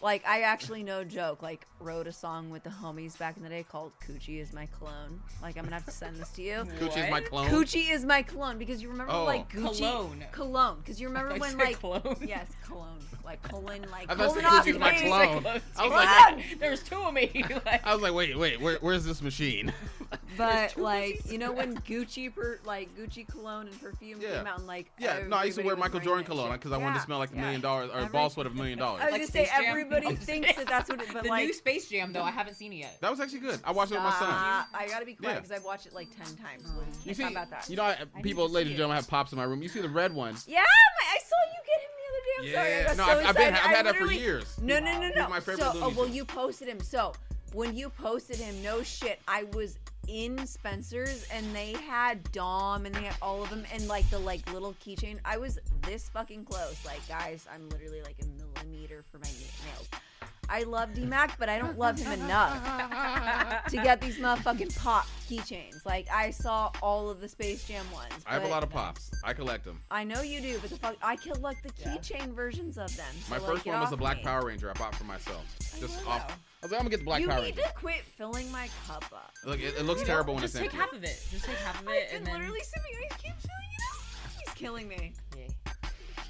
B: Like, I actually, no joke, like, wrote a song with the homies back in the day called Coochie is My Clone. Like, I'm gonna have to send this to you.
C: Coochie is my clone.
B: Coochie is my clone, because you remember,
C: Oh.
B: like, Gucci.
D: Cologne.
B: Cologne. Because you remember
D: I
B: when,
D: said
B: like.
D: cologne.
B: Yes, cologne. Like, colon, like,
C: I thought you said
B: colonoscopy.
C: Coochie is my clone. I was like,
D: There's 2 of me. Like,
C: I was like, wait, where's this machine?
B: But, like, you know when Gucci cologne and perfume
C: Yeah.
B: came out and, like,
C: Yeah, no, I used to wear
B: everybody was
C: Michael
B: wearing
C: Jordan
B: that
C: cologne
B: shit.
C: because I wanted to smell like $1 million or a ball sweat of $1 million.
B: I was
D: Like
B: gonna say,
D: Space Jam?
B: everybody
D: I'm just
B: thinks
D: kidding.
B: that that's what it, but
D: the
B: like,
D: new Space Jam, though, I haven't seen it yet.
C: That was actually good. I watched it with my son.
B: I gotta be quiet
C: Yeah.
B: because I've watched it like 10 times. So we
C: You
B: can't
C: see,
B: talk about that.
C: you know, people,
D: to
C: ladies
D: see
C: and gentlemen, have pops in my room. You see the red one?
B: Yeah, I saw you get him the other day. I'm sorry. I got
C: no,
B: so
C: I've
B: excited.
C: had that for
B: literally-
C: years.
B: No.
C: He's my favorite
B: So,
C: Looney
B: well,
C: Tune.
B: you posted him. So, when you posted him, no shit, I was in Spencer's and they had Dom and they had all of them and like the little keychain. I was this fucking close. Like, guys, I'm literally like a millimeter for my nails. I love D-Mac, but I don't love him enough to get these motherfucking pop keychains. Like, I saw all of the Space Jam ones.
C: I have a
B: but
C: lot of pops. I collect them.
B: I know you do, but I collect the keychain versions of them. So,
C: My
B: like,
C: first
B: get
C: one was
B: off
C: the Black
B: me.
C: Power Ranger I bought for myself. Just
B: know.
C: off. I was like, I'm gonna get the Black
B: You
C: Power
B: need
C: Ranger.
B: to quit filling my cup up.
C: Look, it looks terrible when
D: Just
C: it's
D: take
C: empty.
D: half of it. Just take half of it,
B: I've
D: and
B: been
D: then.
B: literally sipping. I keep filling it up. He's killing me.
D: Yeah.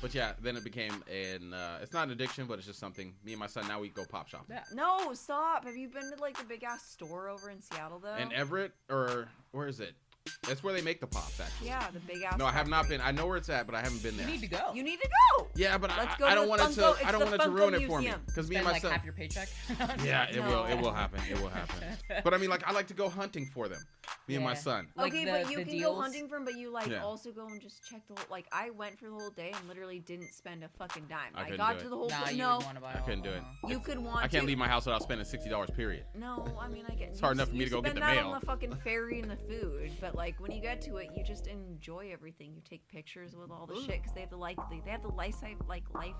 C: But yeah, then it became it's not an addiction, but it's just something. Me and my son, now we go pop shopping.
D: Yeah.
B: No, stop. Have you been to like the big ass store over in Seattle though?
C: In Everett, or where is it? That's where they make the pops, actually.
B: Yeah, the big ass.
C: No, I have not
B: factory.
C: been. I know where it's at, but I haven't been
D: You
C: there.
D: need to go.
B: You need to go.
C: Yeah, but
B: Let's
C: I
B: go to
C: don't
B: the
C: want it
B: Funko-
C: to.
B: it's
C: I don't
B: the
C: want it to
B: Funko
C: ruin it for me.
B: Museum.
C: Because me and
D: Spend
C: my
D: like
C: son.
D: half your paycheck.
C: Yeah, it will. It
B: No.
C: will happen. It will happen. But I mean, like, I like to go hunting for them. Me and my
D: Yeah.
C: son.
D: Like
B: Okay,
D: the-
B: but you
D: the
B: can
D: deals.
B: go hunting for them, but you like
C: Yeah.
B: also go and just check the whole. Like, I went for the whole day and literally didn't spend a fucking dime.
C: I
B: I
C: couldn't
B: got
C: do
B: to
C: it.
B: the whole.
D: Nah, you
B: no,
D: would want to buy
C: I
D: all
C: couldn't do
D: of
C: it.
D: them.
B: you could want.
C: I can't
B: to.
C: leave my house without spending $60 period.
B: No, I mean I get.
C: It's hard enough for me to go get
B: spend
C: the
B: that
C: mail.
B: on the fucking ferry and the food, but like when you get to it, you just enjoy everything. You take pictures with all the shit because they have the they have the life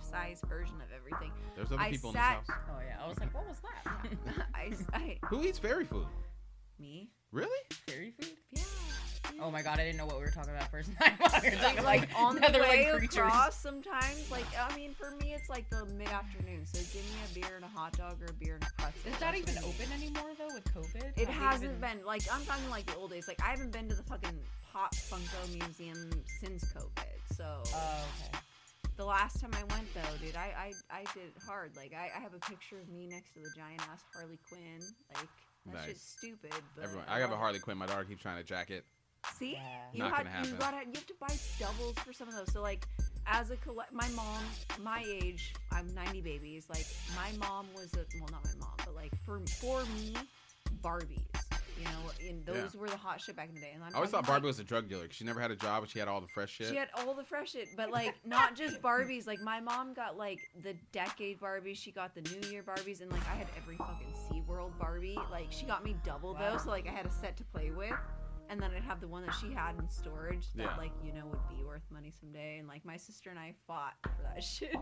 B: size version of everything.
C: There's other
B: I
C: people
B: sat-
C: in this house.
D: Oh yeah, I was like, what was that?
B: I
C: Who eats fairy food?
B: me
C: Really?
D: Fairy food?
B: yeah.
D: Oh my god, I didn't know what we were talking about first time. We were talking
B: Like on the
D: nether
B: way
D: creatures.
B: across, sometimes like I mean for me it's like the mid afternoon. So give me a beer and a hot dog or a beer and a pretzel.
D: Is that
B: That's
D: even
B: what I need.
D: open anymore though with COVID?
B: It
D: Have they
B: hasn't
D: even-
B: been like I'm talking like the old days. Like I haven't been to the fucking Pop Funko Museum since COVID. So
D: Oh, okay.
B: the last time I went though, dude, I did it hard. Like I have a picture of me next to the giant ass Harley Quinn. Like that shit's stupid. But
C: I have a Harley Quinn. My daughter keeps trying to jack it.
B: See,
D: Yeah.
C: Not gonna happen.
B: You have to buy doubles for some of those. So like, as a my mom, my age, I'm 90 babies. Like my mom was not my mom, but like for me, Barbies. You know, and those were the hot shit back in the day. And
C: I always thought Barbie was a drug dealer because she never had a job, but she had all the fresh shit.
B: She had all the fresh shit, but like not just Barbies. Like my mom got like the decade Barbies. She got the New Year Barbies, and like I had every fucking SeaWorld Barbie. Like she got me double those, so like I had a set to play with. And then I'd have the one that she had in storage that, like, you know, would be worth money someday. And, like, my sister and I fought for that shit.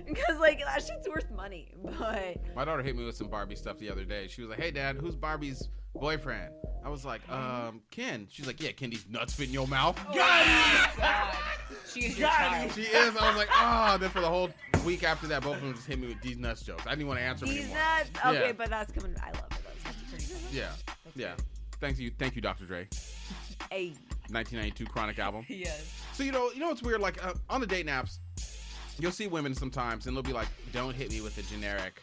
B: Because, like, that shit's worth money. But
C: my daughter hit me with some Barbie stuff the other day. She was like, hey, Dad, who's Barbie's boyfriend? I was like, Ken. She's like, yeah, Ken, these nuts fit in your mouth.
D: Oh, God. She is your child.
C: She is. I was like, oh. Then for the whole week after that, both of them just hit me with these nuts jokes. I didn't want to answer them
B: these
C: anymore.
B: nuts? Okay,
C: Yeah.
B: but that's coming. I love it. That's pretty good.
C: Yeah. Yeah. Thank you, Dr. Dre.
B: Hey.
C: 1992 Chronic album.
D: Yes.
C: So you know what's weird? Like on the dating apps, you'll see women sometimes, and they'll be like, "Don't hit me with the generic,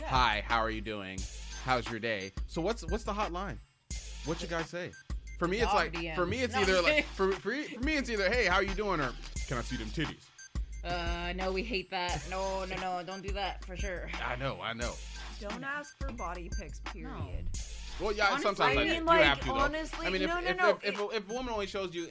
C: hi, how are you doing? How's your day?" So what's the hotline? What you guys say? For me, it's like
D: DMs.
C: for me, it's
D: No,
C: either
D: I'm
C: like for me, it's either hey, how are you doing, or can I see them titties?
D: No, we hate that. No, don't do that for sure.
C: I know.
B: Don't ask for body pics, period.
C: Well, yeah,
B: Honestly,
C: sometimes
B: I mean,
C: you
B: like,
C: have to. Though.
B: honestly,
C: I mean,
B: no.
C: if a woman only shows you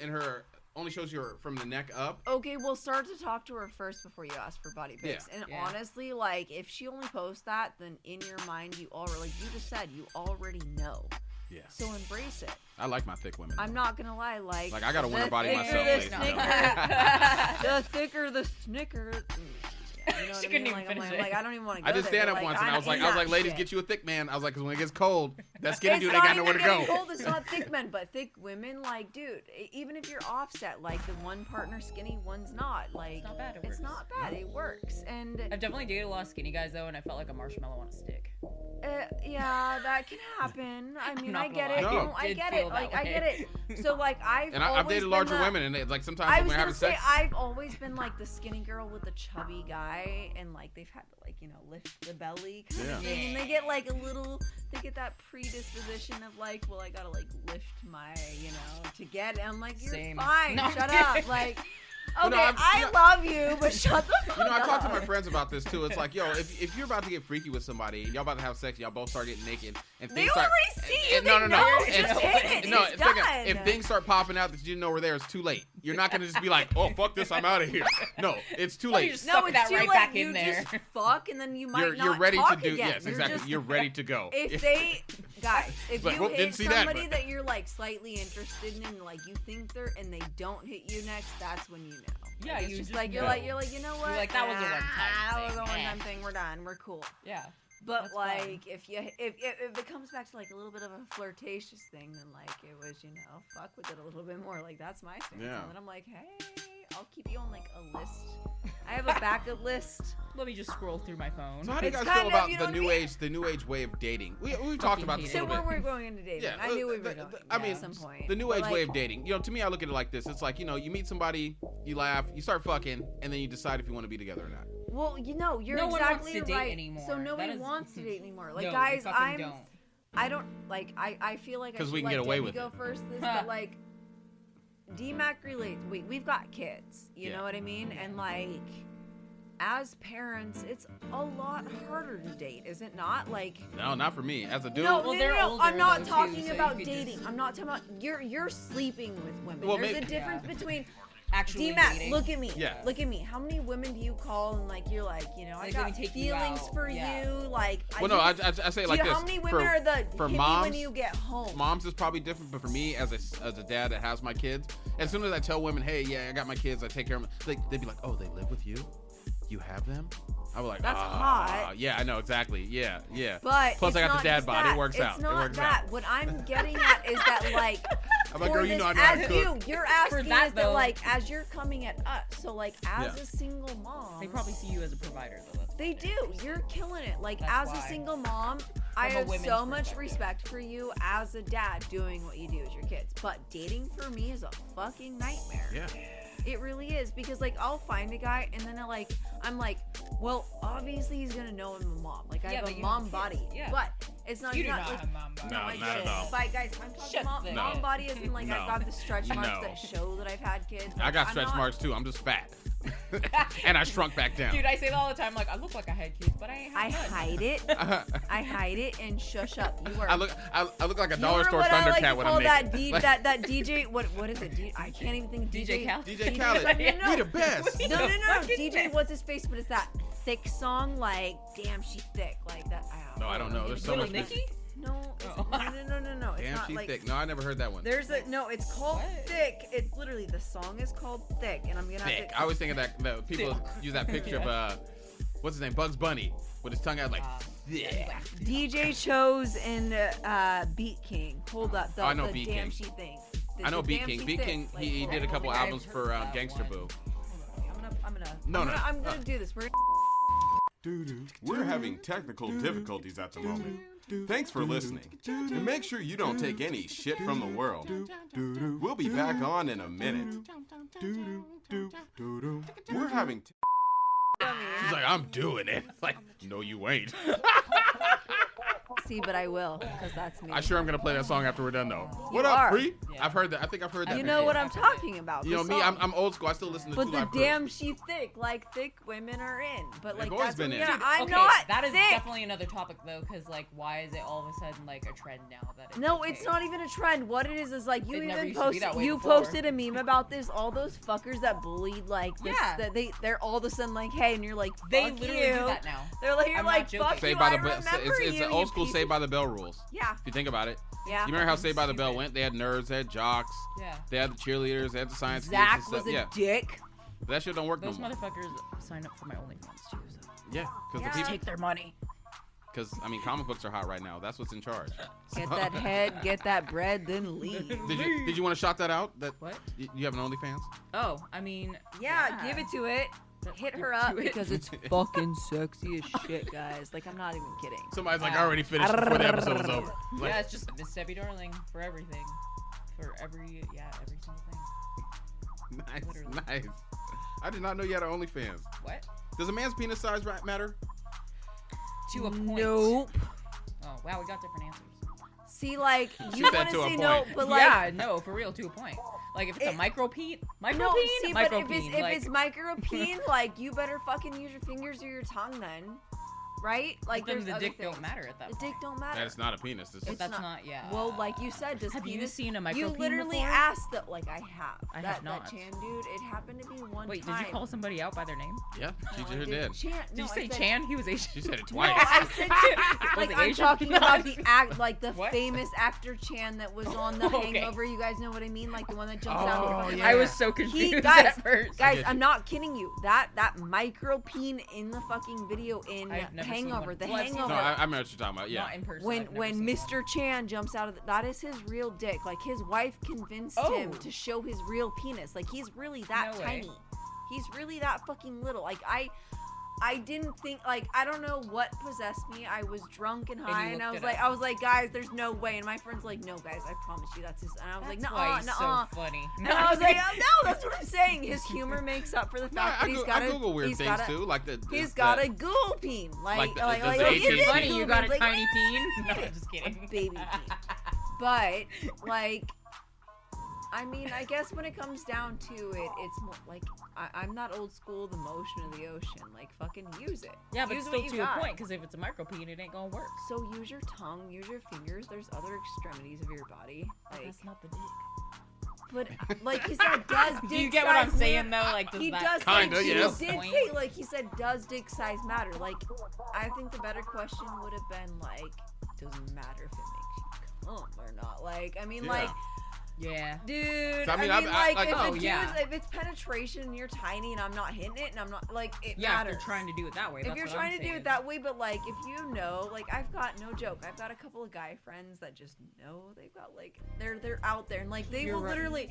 C: her from the neck up.
B: Okay, we'll start to talk to her first before you ask for body pics.
C: Yeah.
B: And
D: Yeah.
B: honestly, like, if she only posts that, then in your mind, you already, like you just said, you already know.
C: Yeah.
B: So embrace it.
C: I like my thick women.
B: I'm not gonna lie, like
C: I got a winter body
B: thicker
C: myself.
B: the
C: ladies and
B: snicker, the thicker the snicker. You know what
D: She
B: I
D: couldn't
B: mean?
D: even
B: Like, I'm
D: finish
B: like,
D: it.
B: I don't even want to go
C: I did
B: there,
C: stand
B: but,
C: up
B: like,
C: once, and I was like, ladies, get you a thick man. I was like, because when it gets cold, that skinny
B: It's
C: dude ain't
B: not
C: got nowhere to
B: even
C: go.
B: getting cold, it's not thick men, but thick women, like, dude, even if you're offset, like the one partner skinny, one's not. Like,
D: It's not bad, it
B: it's
D: works.
B: not bad. It works, and
D: I've definitely dated a lot of skinny guys though, and I felt like a marshmallow on a stick.
B: yeah, that can happen. I mean,
D: not
B: I get
D: gonna
B: it.
C: lie.
B: No,
C: No.
B: I
D: Did
B: get
D: feel
B: it.
D: that
B: Like, I
D: way.
B: get it. So, like, I've
C: And I've
B: always
C: dated
B: been
C: larger
B: the-
C: women, and it's like sometimes
B: I
C: when
B: was
C: we're
B: gonna
C: having
B: say
C: sex.
B: I've always been like the skinny girl with the chubby guy, and like they've had to like lift the belly kind
C: Yeah.
B: of thing, and they get like they get that predisposition of like, well, I gotta like lift my to get it. I'm like, you're
D: Same.
B: fine,
D: No, I'm
B: shut
D: kidding.
B: up, like.
C: Well,
B: Okay,
C: no, I'm-
B: I love you, but shut the fuck up.
C: I talk to my friends about this too. It's like, yo, if you're about to get freaky with somebody, y'all about to have sex, y'all both start getting naked, and
B: They
C: things start.
B: already see you.
C: and-
B: They know.
C: And-
B: Just hit it.
C: No,
B: It's
C: it's like
B: done.
C: if things start popping out that you didn't know were there, it's too late. You're not gonna just be like, oh fuck this, I'm out of here. No, it's too
D: Well, you
C: late.
D: just
B: No,
D: suck
B: it's
D: that
B: too
D: right
B: late.
D: back
B: You
D: in there.
B: just fuck, and then you might
C: You're
B: not
C: ready to
B: talk
C: do.
B: again.
C: Yes,
B: You're
C: exactly.
B: just-
C: You're ready to go.
B: If they, guys, if
C: Like,
B: you
C: whoop, didn't
B: hit
C: see that,
B: somebody
C: but-
B: that you're like slightly interested in, and like you think they're, and they don't hit you next, that's when you know.
D: Yeah,
B: Like, it's
D: you
B: just
D: just
B: like you're
D: know.
B: like you know what?
D: You're like, that was a one-time
B: That was a
D: thing.
B: one-time
D: Eh.
B: thing. We're done. We're cool.
D: Yeah.
B: But
D: That's
B: like,
D: fine.
B: if it comes back to like a little bit of a flirtatious thing, then like it was fuck with it a little bit more. Like that's my stance.
C: Yeah.
B: And then I'm like, hey, I'll keep you on like a list. I have a backup list.
D: Let me just scroll through my phone.
C: So how do you
B: It's
C: guys
B: kind
C: feel
B: of,
C: about
B: you know
C: the
B: what I
C: new
B: mean?
C: age, the new age way of dating? We've talked about this a
B: So
C: little
B: where
C: bit.
B: we're going into dating,
C: Yeah,
B: I knew we were going.
C: I mean,
B: at some point.
C: the new
B: But,
C: age
B: like,
C: way of dating. To me, I look at it like this. It's like, you meet somebody, you laugh, you start fucking, and then you decide if you want to be together or not.
B: Well, you're
D: No one wants
B: exactly
D: to date
B: right.
D: anymore.
B: So nobody
D: That is-
B: wants to date anymore. Like
D: No,
B: guys,
D: they fucking don't.
B: I don't like. I feel like I
C: 'Cause
B: should
C: we can
B: let
C: get away
B: Debbie
C: with
B: go
C: it.
B: first. This, but like, DMAC relates. We've got kids. You
C: Yeah.
B: know what I mean? And like, as parents, it's a lot harder to date, is it not? Like,
C: No, not for me. As a dude,
B: no,
D: Well,
B: no,
D: they're
B: no,
D: older,
B: I'm not
D: though, too,
B: talking
D: so
B: about
D: you could
B: dating.
D: just-
B: I'm not talking about you're sleeping with women.
C: Well,
B: There's a
C: maybe-
B: difference
D: Yeah.
B: between.
D: Actually
B: DMAC,
D: dating.
B: look at me.
C: Yeah.
B: Look at me. How many women do you call and like you're like, I
D: Like,
B: got
D: let me take you
B: feelings
D: out.
B: for
D: Yeah.
B: you. Like,
C: well, no, I say it like this.
B: how many women
C: for,
B: are the
C: for
B: hit me
C: moms,
B: when you get home?
C: Moms is probably different, but for me, as a dad that has my kids, as soon as I tell women, hey, yeah, I got my kids, I take care of them, they'd be like, oh, they live with you? You have them? I was like,
B: That's hot.
C: Yeah, I know, exactly. Yeah.
B: But
C: Plus,
B: it's
C: I got the
B: not
C: dad
B: just
C: bod.
B: that.
C: It works
B: it's
C: out.
B: It's not
C: It works
B: that.
C: out.
B: What I'm getting at is that like,
C: I'm like,
B: for
C: girl, you
B: this,
C: know I know how to
B: as
C: cook.
B: you're asking
D: that,
B: is that
D: though-
B: like as you're coming at us. So like as
C: Yeah.
B: a single mom,
D: They probably see you as a provider, though. That's
B: They do. You're killing it. Like,
D: That's
B: as a
D: why.
B: single mom, I
D: From a
B: have
D: women's
B: so much
D: perspective.
B: respect for you as a dad doing what you do with your kids. But dating for me is a fucking nightmare.
C: Yeah.
B: It really is, because like I'll find a guy and then I'm like, well, obviously he's gonna know I'm a mom. Like I have a mom body, but it's not.
D: You do
B: not
D: not
B: like,
D: have mom body.
C: No,
B: I
C: not
B: do.
C: at all.
B: But guys, I'm talking mom body as in like I've got the stretch marks that show that I've had kids.
C: I
B: Like,
C: got
B: I'm
C: stretch
B: not-
C: marks too. I'm just fat. And I shrunk back down.
D: Dude, I say that all the time. Like, I look like I had kids, but I ain't
B: I
D: had none.
B: hide it. I hide it and shush up. You are.
C: I look like a
B: you
C: dollar
B: are
C: store
B: what I like
C: Thundercat
B: to
C: when
B: call
C: I'm
B: that
C: naked.
B: that DJ. What is it? I can't even think.
D: DJ Khaled?
C: DJ Khaled,
B: No.
C: we the best.
B: No,
D: fucking
B: DJ,
D: best.
B: what's his face? But it's that thick song, like, damn, she thick, like that.
C: No, I don't know. There's so
D: Little
C: much.
D: Nicky?
B: No,
D: Oh.
B: no. It's
C: Damn,
B: not
C: she
B: like.
C: thick. No, I never heard that one.
B: There's a no. It's called
D: What?
B: Thick. It's literally the song is called Thick, and I'm gonna
C: Thick.
B: have to.
C: I always think of that people use that picture of what's his name, Bugs Bunny, with his tongue out like. Thick.
B: DJ Chose and Beat King. Hold up,
C: I know
B: the
C: Beat
B: damn
C: King.
B: she thing.
C: I know
B: The
C: Beat
B: damn
C: King.
B: she
C: Beat
B: thick.
C: King.
B: Like,
C: He
B: hold
C: did a
B: on,
C: couple
D: I've
C: albums
D: heard
C: for
D: that
C: Gangster
D: one.
C: Boo.
B: I'm gonna do this. We're
A: We're having technical difficulties at the moment. Thanks for listening. And make sure you don't take any shit from the world. We'll be back on in a minute. We're having
C: She's like, I'm doing it. Like, no, you ain't.
B: see, but I will, because that's me.
C: I sure am gonna play that song after we're done though. What
B: You
C: up,
B: are.
C: Free?
D: Yeah.
C: I've heard that. I think I've heard that.
B: You know
C: before.
B: what I'm talking about.
C: You know
B: the
C: me.
B: song.
C: I'm old school. I still listen to
B: But
C: Two
B: the
C: Live Crew.
B: damn she thick, like thick women are in. But like
C: They've always
B: that's
C: been
B: what,
C: in.
B: yeah,
C: Dude,
B: I'm
D: Okay,
B: not
D: that is
B: thick.
D: definitely another topic though, because like, why is it all of a sudden like a trend now that it's
B: No,
D: okay?
B: it's not even a trend. What it is like you
D: It never
B: even
D: used to be
B: posted
D: that way
B: you
D: before.
B: posted a meme about this. All those fuckers that bullied like this,
D: Yeah.
B: that they're all of a sudden like, hey, and you're like,
D: They
B: fuck
D: literally
B: you.
D: do that now.
B: They're like, you're
D: I'm
B: like,
D: not joking.
B: fuck
C: Saved
B: you.
C: by
B: I
C: the Bell.
B: remember
C: It's
B: you.
C: an old
B: you
C: school
B: piece
C: Saved
B: of-
C: by the Bell rules.
B: Yeah,
C: If you think about it.
B: yeah.
C: You remember how
D: Fucking
C: Saved by the Bell
D: stupid.
C: went? They had nerds, they had jocks,
D: Yeah.
C: they had the cheerleaders, they had the science geeks
B: Zach
C: and stuff.
B: was a
C: Yeah,
B: dick.
C: but that shit don't work
D: Those
C: no more.
D: motherfuckers sign up for my OnlyFans too. So.
C: Yeah, because
B: Yeah.
C: the people.
D: Take their money.
C: Because I mean, comic books are hot right now. That's what's in charge.
B: Get that head, get that bread, then leave.
C: Did you want to shout that out? That
D: What?
C: you have an OnlyFans?
D: Oh, I mean.
B: Yeah, give it to it. Hit her up
D: Do it.
B: because it's fucking sexy as shit, guys. Like, I'm not even kidding.
C: Somebody's like, I already finished before the episode was over. Like,
D: Yeah, it's just Miss Debbie Darling for everything. For every single thing.
C: nice,
D: Literally.
C: nice. I did not know you had an OnlyFans.
D: What?
C: Does a man's penis size matter?
D: To a point.
B: Nope.
D: Oh, wow, we got different answers.
B: See, like, you
C: said
B: want
C: to
B: to
C: a
B: say no,
C: point.
B: but like,
D: Yeah, no, for real, to a point. Like, if it's a
B: It-
D: micropene,
B: no, see, but if
D: micropene,
B: it's
D: like,
B: if it's micropene, like, you better fucking use your fingers or your tongue then, right? Like,
D: then
B: there's
D: the
B: other
D: dick don't
B: things.
D: matter at that
B: The
D: point.
B: dick don't matter.
C: That it's not a penis. It's
B: It's
D: That's
B: not-
D: not, yeah.
B: Well, like you said, does
D: Have you
B: penis?
D: seen a
B: You
D: micropene
B: literally
D: before?
B: asked that. Like, I have.
D: I
B: that,
D: have not.
B: That Chan dude, it happened to be one
D: Wait,
B: time.
D: did you call somebody out by their name?
C: yeah, she
B: No, I
C: sure
B: didn't.
C: did.
B: Chan,
D: Did
B: no,
D: you
B: I
D: say
B: said-
D: Chan? He was Asian.
C: She said it
B: No,
C: twice.
B: I said like
D: it
B: I'm
D: Asian?
B: talking about the act, like the
D: What?
B: famous actor Chan that was on The
D: Okay.
B: Hangover. You guys know what I mean? Like the one that jumps
C: Oh,
B: out.
C: yeah.
D: I was so confused
B: guys,
D: at first.
C: I
B: Guys,
C: get
B: I'm
C: you.
B: not kidding you. That micropene in the fucking video in
D: I've never seen
B: Hangover.
D: one.
B: The
D: Well, I've seen
B: Hangover.
C: No, I remember what you're talking about. Yeah.
D: Not in person.
B: when
D: I've never
B: when
D: seen
B: Mr. Chan jumps out of that is his real dick. Like his wife convinced him
D: Oh.
B: to show his real penis. Like he's really that
D: No way.
B: tiny. He's really that fucking little. Like I didn't think, like, I don't know what possessed me. I was drunk and high,
D: you
B: and I
D: looked
B: was
D: it
B: like, guys, there's no way. And my friend's like, no, guys, I promise you, that's his. And I was like,
D: That's
B: no,
D: why he's
B: nuh-uh.
D: so funny.
B: And I was like, oh, no, that's what I'm saying. His humor makes up for the
C: No,
B: fact that he's got
C: I Google weird
B: he's
C: things
B: got a,
C: too, like the.
B: He's
C: the-
B: got a ghoul peen,
C: Like the-
B: like
C: does
B: look
C: the
B: at
C: AT&T
B: this
D: funny, you
B: ghoul
D: got
B: peen.
D: a
B: Like,
D: tiny peen? No, I'm just kidding.
B: baby peen. But like, I mean, I guess when it comes down to it, it's more like I'm not old school. The motion of the ocean, like fucking use it.
D: Yeah, but
B: use
D: still
B: what you
D: to
B: got.
D: a point, because if it's a micropene, it ain't gonna work.
B: So use your tongue, use your fingers. There's other extremities of your body. Like,
D: That's not the dick.
B: but like he said, does dick
D: Do you get what I'm
B: size
D: saying
B: matter?
D: though? Like, does
B: He
D: that
B: does.
C: Kinda,
B: like,
C: yes.
B: He did
D: Point?
B: say, like he said, does dick size matter? Like, I think the better question would have been like, does it matter if it makes you come or not? Like, I mean,
C: Yeah.
B: like.
D: Yeah.
B: Dude,
C: So, I
B: I
C: mean,
B: mean,
C: I-
B: like,
C: like-
B: if,
D: Oh,
B: the dude
D: yeah.
B: if it's penetration and you're tiny and I'm not hitting it and I'm not, like, it
D: Yeah,
B: matters.
D: if you're trying to do it that way.
B: If
D: That's
B: you're
D: what
B: trying
D: I'm
B: to do
D: saying.
B: it that way, but, like, if you know, like, I've got, no joke, I've got a couple of guy friends that just know they've got, like, they're out there and, like, they
D: You're
B: will
D: right.
B: literally,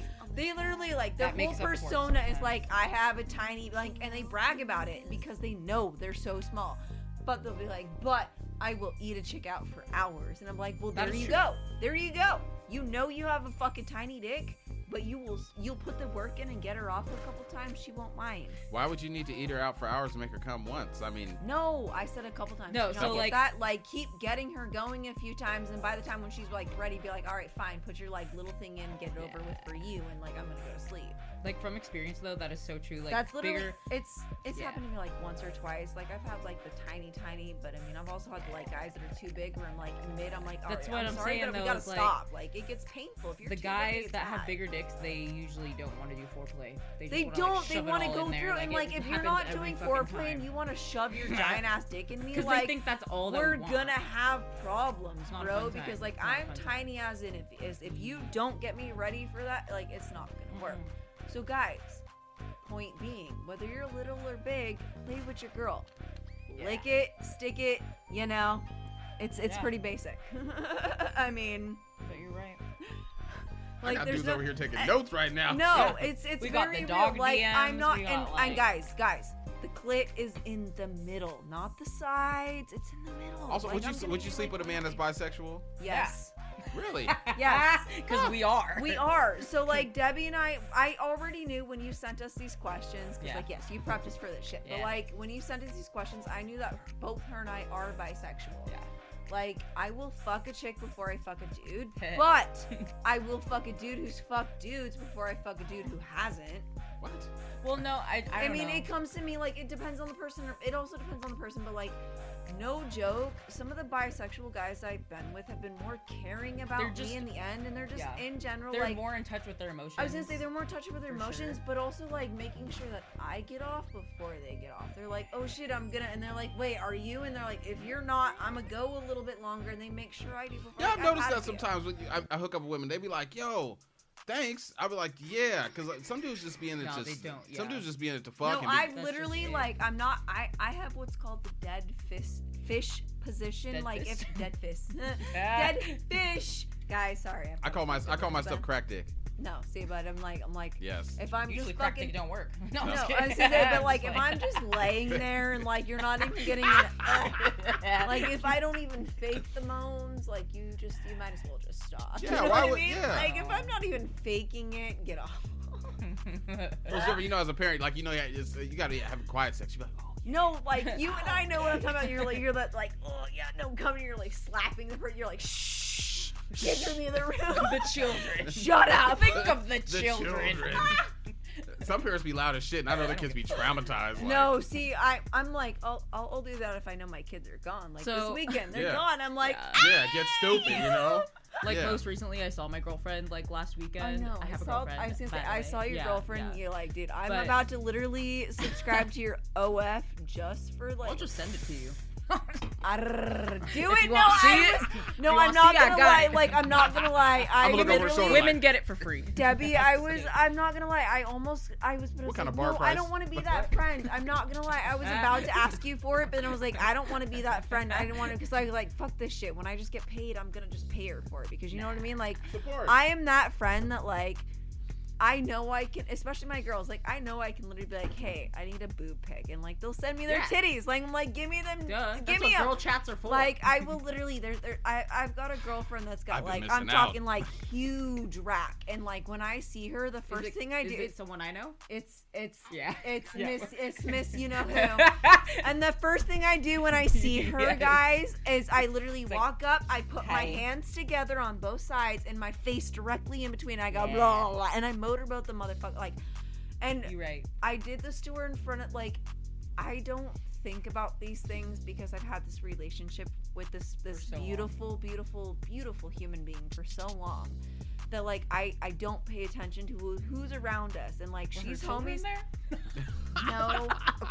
B: like, their
D: That
B: whole
D: makes up for it
B: persona is,
D: sometimes.
B: like, I have a tiny, like, and they brag about it because they know they're so small. But they'll be like, but I will eat a chick out for hours. And I'm like, well,
D: That
B: there
D: is
B: you
D: true.
B: go. There you go. You know you have a fucking tiny dick. but you'll put the work in and get her off a couple times. She won't mind.
C: Why would you need to eat her out for hours to make her come once? I mean,
B: No, I said a couple times.
D: No,
B: You
D: so,
B: don't get
D: like-
B: that, like keep getting her going a few times, and by the time when she's like ready, be like, all right, fine, put your like little thing in, get it over with for you, and like I'm gonna go to sleep.
D: Like from experience though, that is so true. Like
B: That's literally
D: bigger,
B: it's
D: Yeah.
B: happened to me like once or twice. Like I've had like the tiny, but I mean I've also had like guys that are too big where I'm like mid. I'm like, all
D: That's
B: right,
D: what
B: I'm
D: I'm
B: sorry,
D: saying,
B: but we
D: though,
B: gotta
D: is, like,
B: stop. Like it gets painful if you're
D: the
B: too
D: guys
B: big, it's
D: that have
B: bad.
D: bigger dicks, they usually don't want to do foreplay. Just
B: They
D: wanna,
B: don't.
D: Like,
B: They
D: shove it
B: want to
D: all
B: go
D: in there,
B: through, and
D: it
B: like if you're
D: happens
B: not
D: every
B: doing
D: fucking
B: foreplay and
D: time.
B: you want to shove your giant ass dick in me,
D: Because
B: like
D: they think that's all that
B: we're
D: we want.
B: gonna have problems,
D: It's not a
B: bro.
D: fun
B: Because
D: time.
B: like
D: It's not a
B: I'm
D: fun time.
B: tiny as in if you don't get me ready for that, like it's not gonna work. So guys, point being, whether you're little or big, play with your girl. Lick it, stick it. You know, it's
D: Yeah.
B: pretty basic. I mean,
D: But you're right.
C: I
B: like
C: got
B: there's
C: dudes
B: no
C: over here taking notes right now.
B: no,
D: Yeah.
B: it's
D: We
B: very
D: got the
B: real.
D: dog
B: Like I'm
D: DMs,
B: not,
D: we
B: and
D: got, like-
B: guys, the clit is in the middle, not the sides. It's in the middle.
C: Also,
B: Like,
C: would
B: I'm
C: you
B: gonna
C: would you
B: be,
C: sleep
B: like,
C: with a man that's bisexual?
B: Yes.
C: Really?
B: Yes.
D: Because we are.
B: We are. So like Debbie and I already knew when you sent us these questions, because
D: Yeah.
B: like yes, you prepped us for this shit. But
D: Yeah.
B: like when you sent us these questions, I knew that both her and I are bisexual.
D: Yeah.
B: Like I will fuck a chick before I fuck a dude, but I will fuck a dude who's fucked dudes before I fuck a dude who hasn't.
C: What?
D: Well, no, I don't
B: mean,
D: know.
B: it comes to me like it depends on the person. It also depends on the person, but like, no joke. Some of the bisexual guys I've been with have been more caring about
D: They're just-
B: me in the end, and they're just
D: yeah.
B: in general
D: They're
B: like.
D: more in touch with their emotions.
B: I was gonna say they're more in touch with their
D: For
B: emotions,
D: sure.
B: but also like making sure that I get off before they get off. They're like, oh shit, I'm gonna, and they're like, wait, are you? And they're like, if you're not, I'm gonna go a little bit longer, and they make sure I do before.
C: Yeah, I've
B: like,
C: noticed
B: had
C: that
B: to.
C: sometimes when I hook up with women, they be like, "Yo, thanks." I be like, "Yeah," because like, some dudes just be in it
D: No,
C: just.
D: they don't,
C: Some
D: yeah.
C: dudes just be in it to fuck.
B: No,
C: and be-
B: I've
D: That's
B: literally
D: just it.
B: like I'm not. I have what's called the dead fish position.
D: Dead
B: like
D: fist?
B: if dead fish, dead fish. Guys, sorry.
C: I call my stuff crack dick.
B: No, see, but I'm like,
C: Yes.
B: if I'm
D: Usually
B: just
D: crack
B: fucking.
D: dick don't work. No,
B: No,
D: I'm just
B: I was
D: kidding.
B: gonna say, but
D: I'm
B: like
D: just
B: if I'm just laying there and like you're not even getting it, like if I don't even fake the moans, like you might as well just stop.
C: Yeah,
B: You know
C: why
B: what I
C: would-
B: mean?
C: yeah.
B: Like if I'm not even faking it, get off.
C: Well, so, you know, as a parent, like you know, you gotta have quiet sex. You be like, "Oh,
B: No, like you and I know what I'm talking about. You're that like, oh yeah, no, come here. You're like slapping the person. You're like, shh, get in the other room.
D: The children.
B: Shut up.
D: Think of the
C: the
D: children.
C: Some parents be loud as shit, and I know their kids be traumatized. Like,
B: No, see, I'm like, I'll do that if I know my kids are gone. Like this
D: So-
B: weekend, they're
C: Yeah.
B: gone. I'm like,
C: Yeah, get stupid, you know.
D: Like
C: Yeah.
D: most recently, I saw my girlfriend like last weekend.
B: I know.
D: I have a
B: saw,
D: girlfriend.
B: I was gonna say,
D: by the
B: I
D: way.
B: saw your
D: Yeah,
B: girlfriend.
D: yeah.
B: You're like, dude, I'm
D: But-
B: about to literally subscribe to your OF just for like.
D: I'll just send it to you.
B: Do
D: If
B: it.
D: you
B: No,
D: want to see
B: I
D: it,
B: was,
D: if
B: no,
D: you
B: I'm
D: want to
B: not
D: see it, I
B: gonna
D: got
B: lie.
D: it.
B: Like, I'm not gonna lie. I
C: I'm gonna look over her
B: literally,
C: shoulder,
D: Women get it for free.
B: Debbie, I'm not gonna lie. I was, but
C: What
B: I
C: kind
B: was
C: of
B: like,
C: bar
B: no,
C: price?
B: I don't want to be that friend. I'm not gonna lie. I was about to ask you for it, but then I was like, I don't want to be that friend. I didn't want to, because I was like, fuck this shit. When I just get paid, I'm gonna just pay her for it, because you know what I mean. Like,
C: Support.
B: I am that friend that like. I know I can, especially my girls. Like I know I can literally be like, "Hey, I need a boob pic," and like they'll send me their
D: Yeah.
B: titties. Like I'm like, "Give me them,
D: Duh,
B: give
D: that's
B: me
D: what
B: them."
D: girl chats are for.
B: Like I will literally, I've got a girlfriend that's got
C: I've been
B: like I'm
C: missing out.
B: talking like huge rack, and like when I see her, the first thing I do,
D: Is it someone I know?
B: it's
D: Yeah.
B: it's
D: Yeah.
B: Miss you know who. And the first thing I do when I see her,
D: Yes.
B: guys, is I literally
D: like,
B: walk up, I put my
D: hey.
B: hands together on both sides and my face directly in between. I go
D: Yeah.
B: blah, blah, blah, and I motorboat the motherfucker like, and
D: You're right.
B: I did this to her in front of like, I don't think about these things because I've had this relationship with this
D: so long.
B: beautiful human being for so long that like I don't pay attention to who's around us, and like
D: Were her
B: she's
D: children
B: homies.
D: there?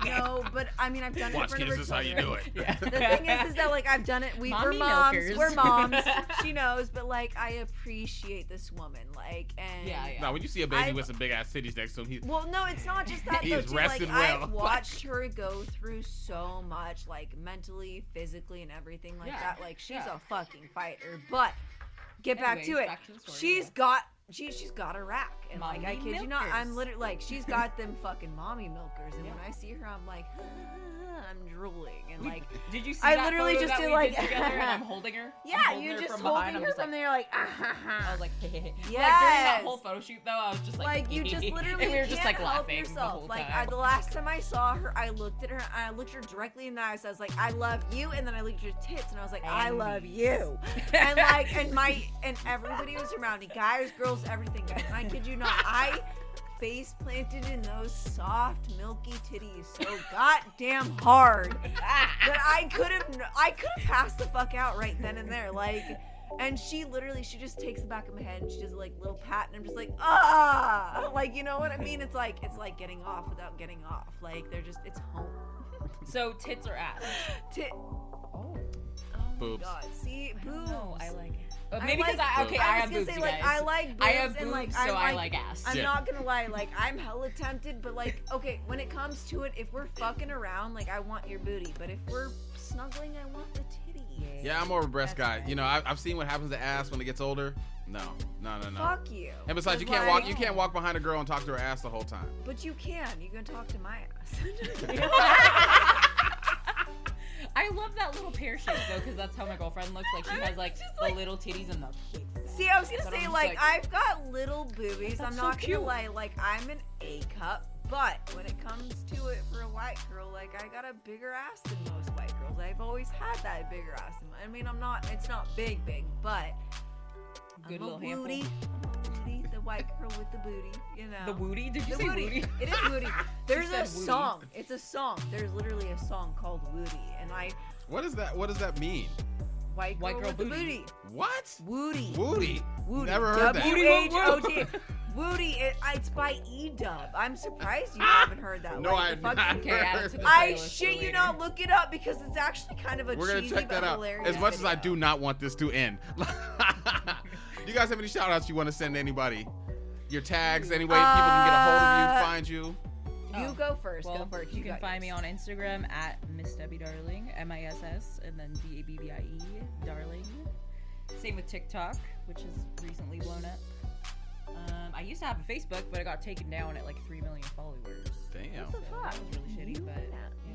B: No, but I mean I've done
C: Watch,
B: it in
C: kids,
B: front
C: this
B: of
C: is
B: her
C: how you do
B: children.
C: it.
D: Yeah.
B: The thing is that like I've done it. We're
D: Mommy
B: moms.
D: milkers.
B: We're moms. She knows, but like I appreciate this woman. Like and
D: Yeah.
C: Now, when you see a baby
B: I've-
C: with some big ass titties next to him, he's
B: well, no, it's not just that
C: He
B: though.
C: is
B: Too. Like
C: rested well.
B: I've watched her go through so much, like mentally, physically, and everything like
D: Yeah,
B: that. Like she's
D: yeah.
B: a fucking fighter. But get back to
D: Anyways,
B: it.
D: back to the story,
B: She's
D: yeah.
B: got she's got a rack, and like I
D: Mommy
B: kid you not, I'm
D: milkers.
B: literally like she's got them fucking mommy milkers, and when I see her, I'm like, I'm drooling, and like
D: Did you see
B: I
D: that
B: literally
D: photo
B: just
D: that
B: did
D: we
B: like
D: did together and I'm holding her?
B: yeah,
D: I'm holding
B: you
D: her
B: just
D: from
B: holding
D: behind. I'm
B: her
D: just
B: from
D: like,
B: there, like
D: I was like, Like during that
B: yes,
D: whole photo shoot though, I was just
B: like you just literally
D: and we were just
B: can't
D: like
B: help
D: laughing
B: yourself.
D: the whole
B: Like
D: time.
B: the last time I saw her, I looked at her and I looked her directly in the eyes. I was like, I love you, and then I looked at her tits and I was like, I love you, and like and everybody was around me, guys, girls, everything, guys. And I kid you not, I face planted in those soft, milky titties so goddamn hard that I could have passed the fuck out right then and there, like. And she just takes the back of my head and she does a like little pat, and I'm just like, like, you know what I mean? It's like getting off without getting off. Like it's home.
D: So tits or ass?
B: Oh
C: Boobs.
B: my god, see, boobs.
D: No, I like it.
B: I
D: Maybe because
B: like
D: I
B: boobs.
D: I
B: I
D: have
B: was gonna
D: boobs,
B: say,
D: you
B: like,
D: guys.
B: I like boobs,
D: I have
B: and
D: boobs,
B: like
D: so I like ass.
B: I'm
C: Yeah.
B: not gonna lie, like I'm hella tempted, but like okay, when it comes to it, if we're fucking around, like I want your booty, but if we're snuggling, I want the titty.
C: Yeah, I'm more of a breast
B: That's
C: guy.
B: right.
C: You know, I've seen what happens to ass when it gets older. No.
B: Fuck you.
C: And besides, you can't
B: Like,
C: walk. You can't walk behind a girl and talk to her ass the whole time.
B: But you can. You can talk to my ass.
D: I love that little pear shape though, because that's how my girlfriend looks. Like she has like the little titties and the big.
B: See, I was gonna
D: But
B: say
D: I'm
B: like
D: just
B: I've got little boobies.
D: That's
B: I'm
D: so
B: not
D: cute.
B: gonna lie. Like I'm an A cup, but when it comes to it for a white girl, like I got a bigger ass than most white girls. I've always had that bigger ass. I mean, it's not big, but
D: Good
B: I'm
D: little
B: a
D: handful.
B: booty. The white girl with the booty, you know.
D: The wooty? Did you
B: The
D: say
B: Woody.
D: wooty?
B: It is Woody. There's
D: said
B: a
D: Woody.
B: song. It's a song. There's literally a song called Woody, and
C: What is that? What does that mean?
B: white girl with the
D: booty.
B: booty.
C: What?
B: Woody.
C: Woody.
B: Woody.
C: Never heard that.
B: W-H-O-T. Woody. It's by E-Dub. I'm surprised you haven't heard that.
C: No, I
B: the fucking-
C: not
D: Okay, add it to the
B: I
D: playlist
B: shit
D: for
B: you
D: later.
B: not. Look it up because it's actually kind of a
C: We're gonna
B: cheesy
C: check
B: but
C: that out.
B: hilarious
C: As much as I
B: video.
C: do not want this to end. You guys have any shout outs you want to send to anybody? Your tags, any way people can get a hold of you, find you?
B: You
D: Oh,
B: go first.
D: Well,
B: Go first.
D: you can
B: got
D: find me
B: yours.
D: on Instagram at Miss Debbie Darling, MISS, and then DABBIE, Darling. Same with TikTok, which has recently blown up. I used to have a Facebook, but it got taken down at like 3 million followers.
C: Damn.
B: What the
D: So
B: fuck?
D: that was really shitty, but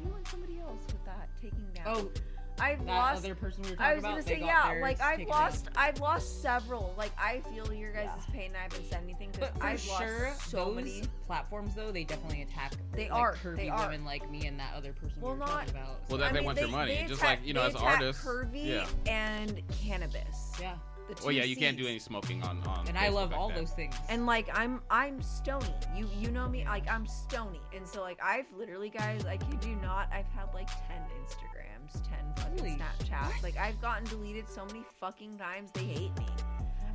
B: You and somebody else with that taking down.
D: oh,
B: I've
D: that
B: lost.
D: other person we were
B: I
D: talking
B: was
D: about.
B: gonna
D: they
B: say
D: got
B: yeah.
D: theirs
B: Like I've
D: taken down.
B: lost several. Like I feel your guys' pain. I haven't said anything because
D: But for
B: I've
D: sure,
B: lost so
D: those
B: many.
D: platforms though, they definitely attack.
B: They
D: like,
B: are.
D: curvy
B: They are.
D: women like me and that other person
B: Well,
D: we were
B: not-
D: talking about.
C: Well,
D: So,
C: that they want your money.
B: They
C: Just
B: attack-
C: like, you know,
B: they
C: as
B: attack
C: artists.
B: curvy
C: Yeah.
B: and cannabis.
D: yeah,
B: The two
C: Well, yeah, you can't do
B: Cs.
C: any smoking on
D: and
C: Facebook
D: I love
C: like
D: all
C: that.
D: those things.
B: And like I'm stony. You know me. Like I'm stony. And so like I've literally, guys, I kid you not, I've had like 10 Instagrams, 10 fucking
D: Really?
B: Snapchats. Like I've gotten deleted so many fucking times. They hate me.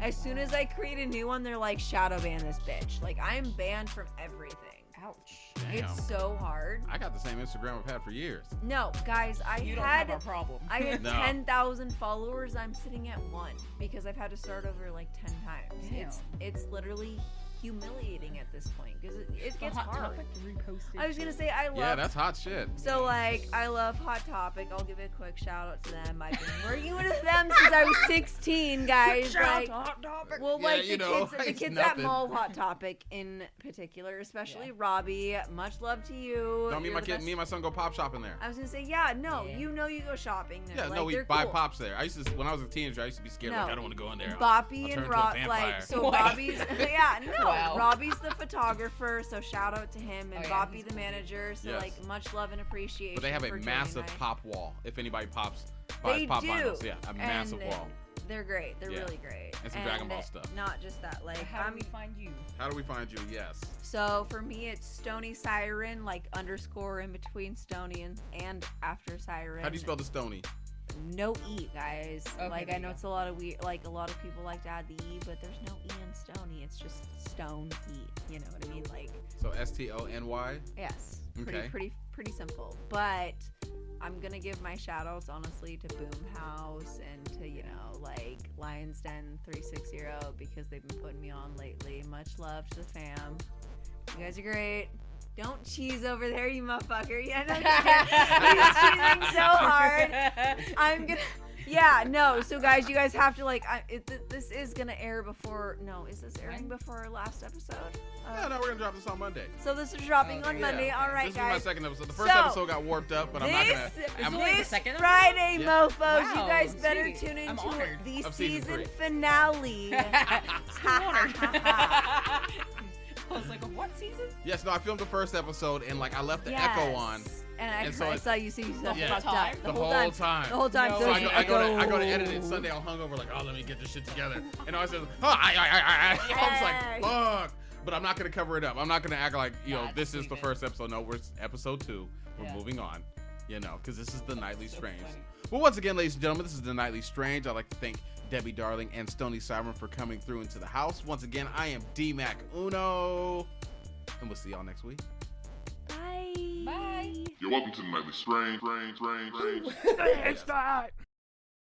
B: As soon as I create a new one, they're like, shadow ban this bitch. Like I'm banned from everything.
D: Ouch.
C: Damn.
B: It's so hard.
C: I got the same Instagram I've had for years.
B: No, guys,
D: You don't have a problem.
B: I had
C: No.
B: 10,000 followers. I'm sitting at 1 because I've had to start over like 10 times.
D: Damn.
B: It's literally humiliating at this point because it gets
D: Hot
B: hard.
D: Topic reposted.
B: I was gonna say I love.
C: Yeah, that's hot shit.
B: So like I love Hot Topic. I'll give a quick shout out to them. I've been working with them since I was 16, guys. Like,
D: Hot Topic.
B: well,
C: Yeah,
B: like
C: you
B: the
C: know,
B: kids, the
C: it's
B: kids
C: nothing.
B: at Mall Hot Topic in particular, especially
D: Yeah.
B: Robbie. Much love to you.
C: No, me and
B: You're
C: my
B: the
C: kid,
B: best.
C: me and my son go pop shopping there.
B: I was gonna say, yeah, no,
D: Yeah.
B: you know you go shopping there.
C: Yeah,
B: like,
C: no, we
B: they're
C: buy
B: cool.
C: pops there. I used to, when I was a teenager, I used to be scared.
B: No.
C: Like, I don't want to go in there.
B: Boppy
C: I'll
B: and
C: turn into a
B: Rob,
C: vampire.
B: like, so
D: What?
B: Robbie's, yeah, no,
D: Wow.
B: Robbie's the photographer, so shout out to him, and
D: Oh, yeah,
B: Boppy
D: he's
B: the
D: cool.
B: manager, so
C: Yes.
B: like much love and appreciation.
C: But they have a
B: for joining
C: massive
B: my-
C: pop wall. If anybody buys
B: They
C: pop
B: do.
C: vinyls, yeah, a massive
B: And
C: wall.
B: They're great. They're
C: Yeah.
B: really great.
C: And some Dragon Ball stuff.
B: Not just that, like
D: How do we find you?
C: How do we find you? Yes.
B: So for me, it's Stony Siren, like underscore in between Stony and after Siren.
C: How do you spell the Stony?
B: No E, guys.
D: Okay,
B: like
D: there
B: I
D: you
B: know
D: go.
B: it's a lot of like a lot of people like to add the E, but there's no E in Stony. It's just Stone E. You know what I mean? Like
C: So STONY.
B: yes,
C: Okay.
B: pretty simple. But I'm gonna give my shout outs honestly to Boom House and to like Lions Den 360 because they've been putting me on lately. Much love to the fam. You guys are great. Don't cheese over there, you motherfucker. Yeah, no, he's cheesing so hard. I'm gonna. Yeah, no. So guys, you guys have to like. This is gonna air before. No, is this airing before our last episode?
C: No, we're gonna drop this on Monday.
B: So this is dropping on Monday. All right,
C: This
B: guys.
C: is my second episode. The first
B: So,
C: episode got warped up, but I'm not gonna.
D: only the second episode?
B: Friday,
C: Yeah.
B: mofos, you
D: Wow,
B: guys better
D: sweet.
B: tune
D: I'm
B: into
D: honored.
B: the
C: Of season
B: season
C: 3.
B: finale.
D: I was like, what season?
C: Yes, no, I filmed the first episode and like I left the
B: Yes.
C: echo on
B: And I,
C: And so
B: I
C: it-
B: saw you see yourself
C: Yeah.
B: fucked
D: time?
B: up.
C: the whole time.
B: The whole time.
D: No
C: So
B: there's
C: I
B: an
C: go to
B: echo.
C: edit it Sunday. I'll hungover like, oh, let me get this shit together. And I was just, I was like, fuck. But I'm not gonna cover it up. I'm not gonna act like
D: Nah,
C: this is
D: just
C: the
D: leave it.
C: first episode. No, we're episode 2. We're
D: Yeah.
C: moving on. Because this is the Nightly
D: So
C: Strange.
D: funny.
C: Well, once again, ladies and gentlemen, this is the Nightly Strange. I'd like to thank Debbie Darlng and Stony Siren for coming through into the house. Once again, I am D-Mac Uno, and we'll see y'all next week.
B: Bye.
D: Bye.
E: You're welcome to the Nightly Strange.
C: It's